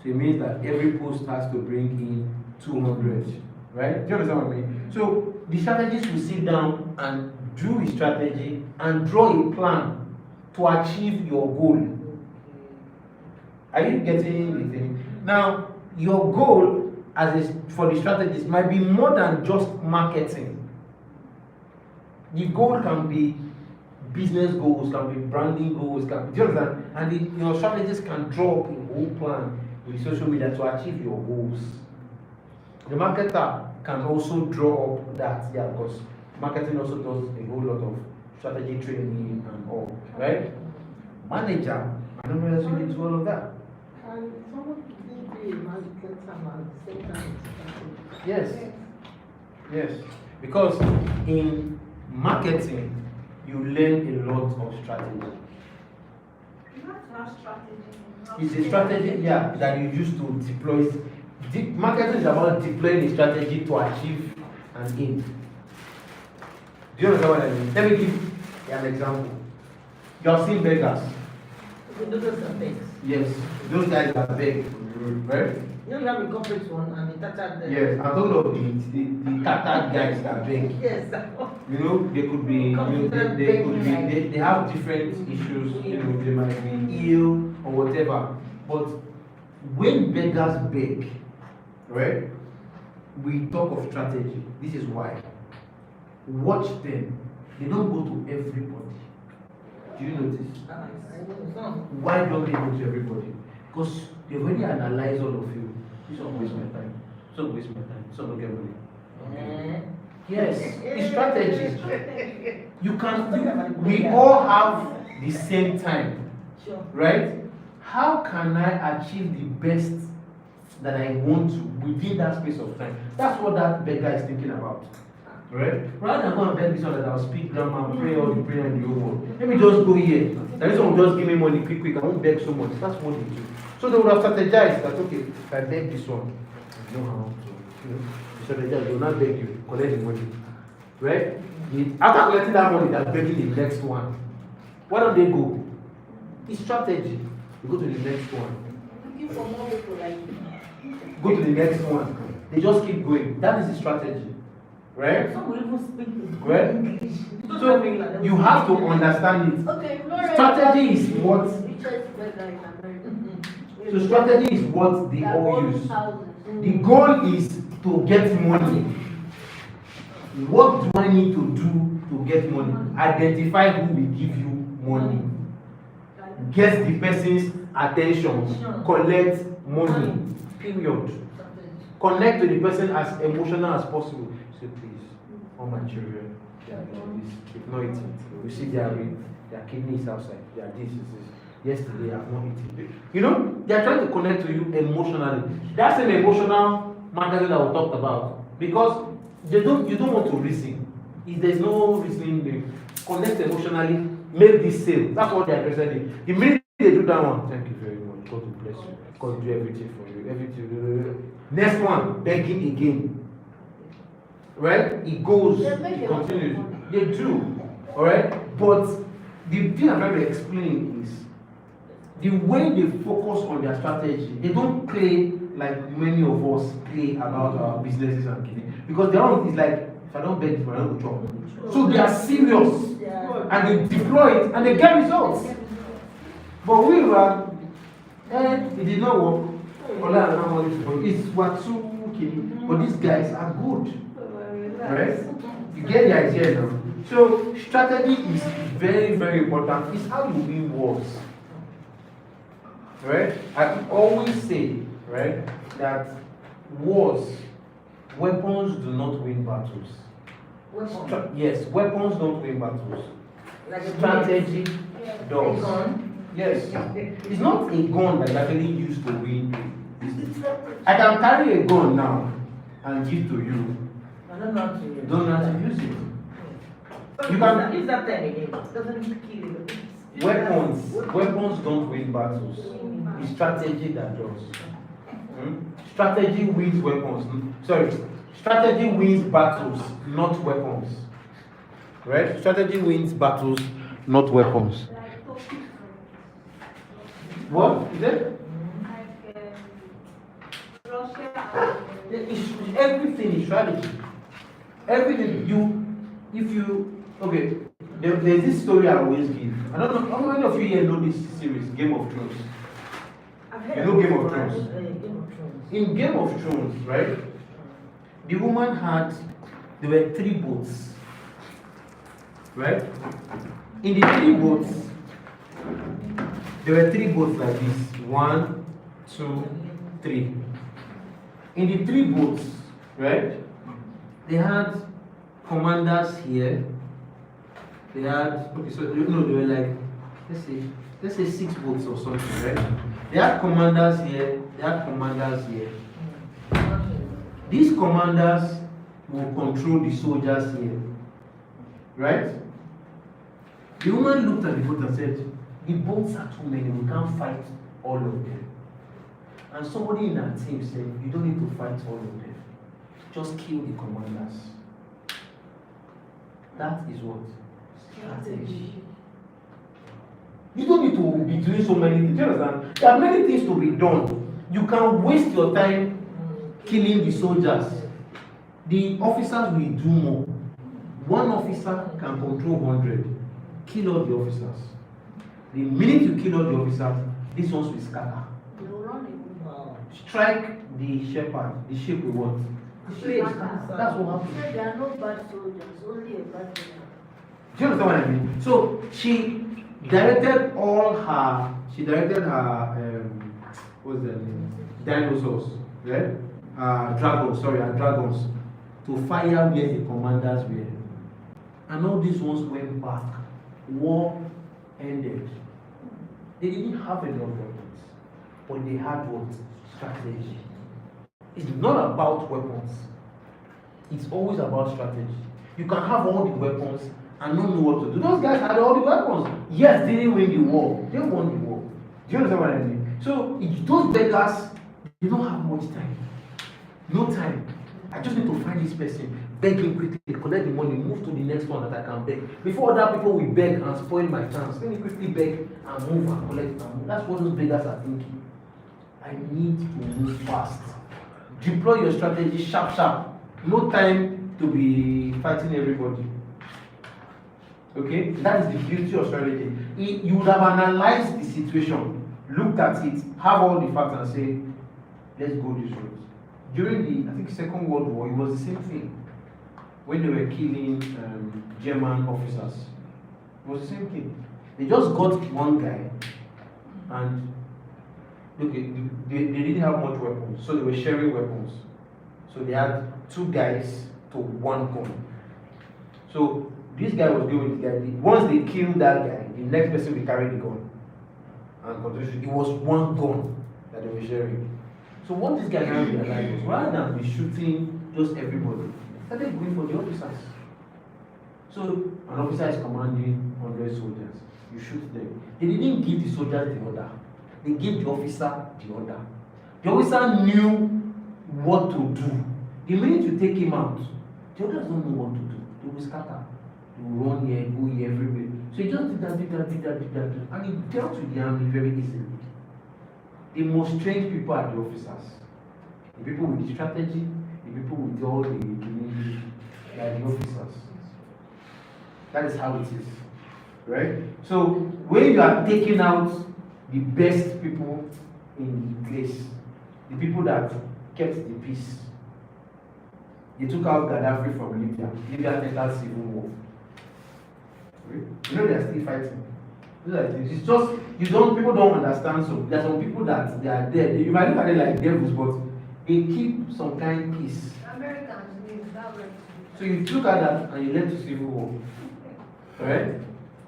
So it means that every post has to bring in 200, right? Do you understand what I mean? So the strategist will sit down and do a strategy and draw a plan to achieve your goal. Are you getting the thing? Now, your goal for the strategist might be more than just marketing. The goal can be business goals, can be branding goals, do you understand? And your strategist can draw up a whole plan with social media to achieve your goals. The marketer can also draw up that, yeah, because marketing also does a whole lot of strategy training and all, right? Manager, I don't know if you need to do all of that. Can someone be a marketer at the same time? Yes. Yes. Because in marketing, you learn a lot of strategy. You have to have strategy. It's a strategy, yeah, that you use to deploy. Marketing is about deploying a strategy to achieve an aim. Do you understand what I mean? Let me give you an example. You have seen beggars. Those are some things. Yes, those guys that beg, right? You know, you have a corporate one and the tattered. Yes, I'm talking of the tattered guys that beg. Yes. You know, they could be, they have different issues, they might be ill or whatever. But when beggars beg, right, we talk of strategy. This is why. Watch them. They don't go to everybody. Do you notice? Why don't they go to everybody? Because they've already analyzed all of you. This won't waste my time. This won't waste my time. This won't get money. Yes, it's strategy. We all have the same time, Sure. right? How can I achieve the best that I want to within that space of time? That's what that beggar is thinking about, right? Rather than go and beg this one that I'll speak grammar, pray all the prayer in the whole world. Let me just go here. That is someone just give me money quick. I won't beg so much. That's what they do. So they would have strategized that, okay, if I beg this one, I know how to, strategize, they will not beg you, collect the money. Right? After collecting that money, they're begging the next one. Where do they go? It's strategy. You go to the next one. Looking for more people like you. Go to the next one. They just keep going. That is the strategy. Right? Some will even speak Right? English. So you have to understand it. Okay, Florence. Strategy is what. Richest beggar in America. So strategy is what they all use. The goal is to get money. What do I need to do to get money? Identify who will give you money. Get the person's attention. Collect money. Period. Connect to the person as emotional as possible. Say, please, all my children, they are doing this. Keep not eating. You see their kidneys outside. They are this. Yesterday I have not eaten. You know, they are trying to connect to you emotionally. That same emotional marketing that we talked about Because you don't want to reason. If there's no reasoning, they connect emotionally, make this sale. That's what they're interested in. The minute they do that one, thank you very much. God will bless you. God will do everything for you. Everything. Next one, begging again. Right? It goes, it continues. They do. Alright? But the thing I'm trying to explain is the way they focus on their strategy, they don't play like many of us play about our businesses and giving. Because their own is like, if I don't beg, I don't go chop. So they are serious and they deploy it and they get results. But we were, it did not work. It's what too okay. But these guys are good. Right? You get the idea now. So strategy is very, very important. It's how you win wars. Right? I always say, right, that wars, weapons do not win battles. Yes, weapons don't win battles. Like a Strategy does. A gun? Yes. It's not a gun that is actually used to win. I can carry a gun now and give to you. I don't know how to use it. Don't know how to use it. But You can use that term again. It doesn't kill you. Weapons don't win battles. It's strategy that does. Strategy wins weapons. Sorry, strategy wins battles, not weapons. Right? Strategy wins battles, not weapons. Like topic What is it? Russia Everything is strategy. Everything okay. There's this story I always give. I don't know how many of you here know this series, Game of Thrones. I've heard You know Game of it. Thrones? Game of Thrones. In Game of Thrones, right? The woman there were 3 boats. Right? In the 3 boats, there were 3 boats like this. 1, 2, 3. In the 3 boats, right? They had commanders here. They had they were like, let's say 6 boats or something, right? They had commanders here, they had commanders here. These commanders will control the soldiers here. Right? The woman looked at the boat and said, the boats are too many, we can't fight all of them. And somebody in her team said, you don't need to fight all of them. Just kill the commanders. That is what? Strategy. You don't need to be doing so many things. Do you understand? There are many things to be done. You can waste your time killing the soldiers. The officers will do more. One officer can control 100. Kill all the officers. The minute you kill all the officers, these ones will scatter. Strike the shepherd. The sheep will what? That's what happens. There are no bad soldiers, only a bad soldier. Do you understand what I mean? So she directed her what's their name? Dinosaurs, right? Her dragons to fire where the commanders were. And all these ones went back. War ended. They didn't have enough weapons, but they had what? Strategy. It's not about weapons. It's always about strategy. You can have all the weapons and not know what to do. Those guys had all the weapons. Yes, they didn't win the war. They won the war. Do you understand what I mean? So those beggars, they don't have much time. No time. I just need to find this person, beg him quickly, collect the money, move to the next one that I can beg. Before other people will beg and spoil my chance, let me quickly beg and move and collect and move. That's what those beggars are thinking. I need to move fast. Deploy your strategy sharp. No time to be fighting everybody. Okay? That is the beauty of strategy. You would have analyzed the situation, looked at it, have all the facts and say, let's go this route. During the, I think, Second World War, it was the same thing. When they were killing German officers, it was the same thing. They just got one guy, and okay, they didn't have much weapons, so they were sharing weapons. So they had 2 guys to 1 gun. So this guy was going with the guy. Once they killed that guy, the next person will carry the gun. And it was 1 gun that they were sharing. So what this guy now realized was, rather than be shooting just everybody. Started going for the officers. So an officer is commanding 100 soldiers. You shoot them. They didn't give the soldiers the order. They gave the officer the order. The officer knew what to do. The minute you take him out, the others don't know what to do. They will scatter. They will run here, go here, everywhere. So he just did that. And he dealt with the army very easily. The most trained people are the officers. The people with the strategy, the people with all the they are the officers. That is how it is. Right? So when you are taking out the best people in the place, the people that kept the peace, they took out Gaddafi from Libya. Libya entered civil war. Right? You know they are still fighting. It's just people don't understand. So there are some people that they are dead. You might look at it like devils, but they keep some kind of peace. Americans live that way. So you look at that and you left to civil war. Right?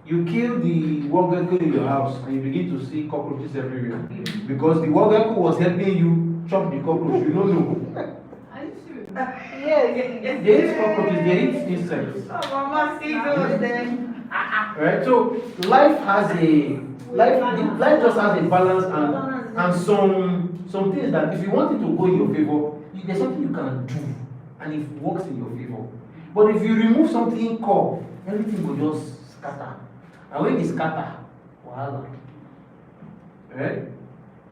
You kill the war gecko in your house and you begin to see cockroaches everywhere. Because the war gecko was helping you chop the cockroach. You don't know. Are you serious? Yes. They eat cockroaches, they eat insects. Oh, Mama, see those then. Right? So life just has a balance and some things that if you want it to go in your favor, there's something you can do and it works in your favor. But if you remove something core, everything will just scatter. And when it scatter, wahala. Right?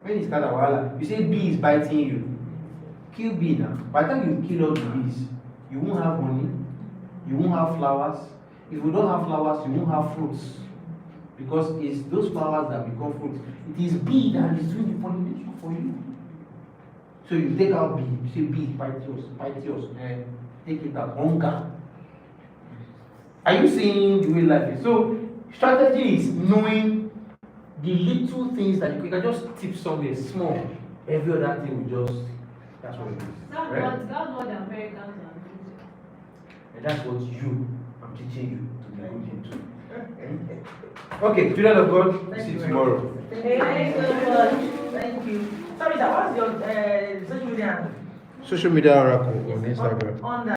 When it scatter, wahala. You say bee is biting you. Kill bee now. By the time you kill all the bees, you won't have money, you won't have flowers. If you don't have flowers, you won't have fruits. Because it's those flowers that become fruits. It is bee that is doing the pollination for you. So you take out bee, you say bee, bite yours, take it out, hunger. Are you seeing the way life is? So strategy is knowing the little things that you can just tip somewhere small. Every other thing will just, that's what it is. That's what the Americans are doing. And that's what I'm teaching you to be good into. Okay, children of God, see you tomorrow. Thank you so much. Thank you. Sorry, what's your social media? Social media oracle on Instagram. On that.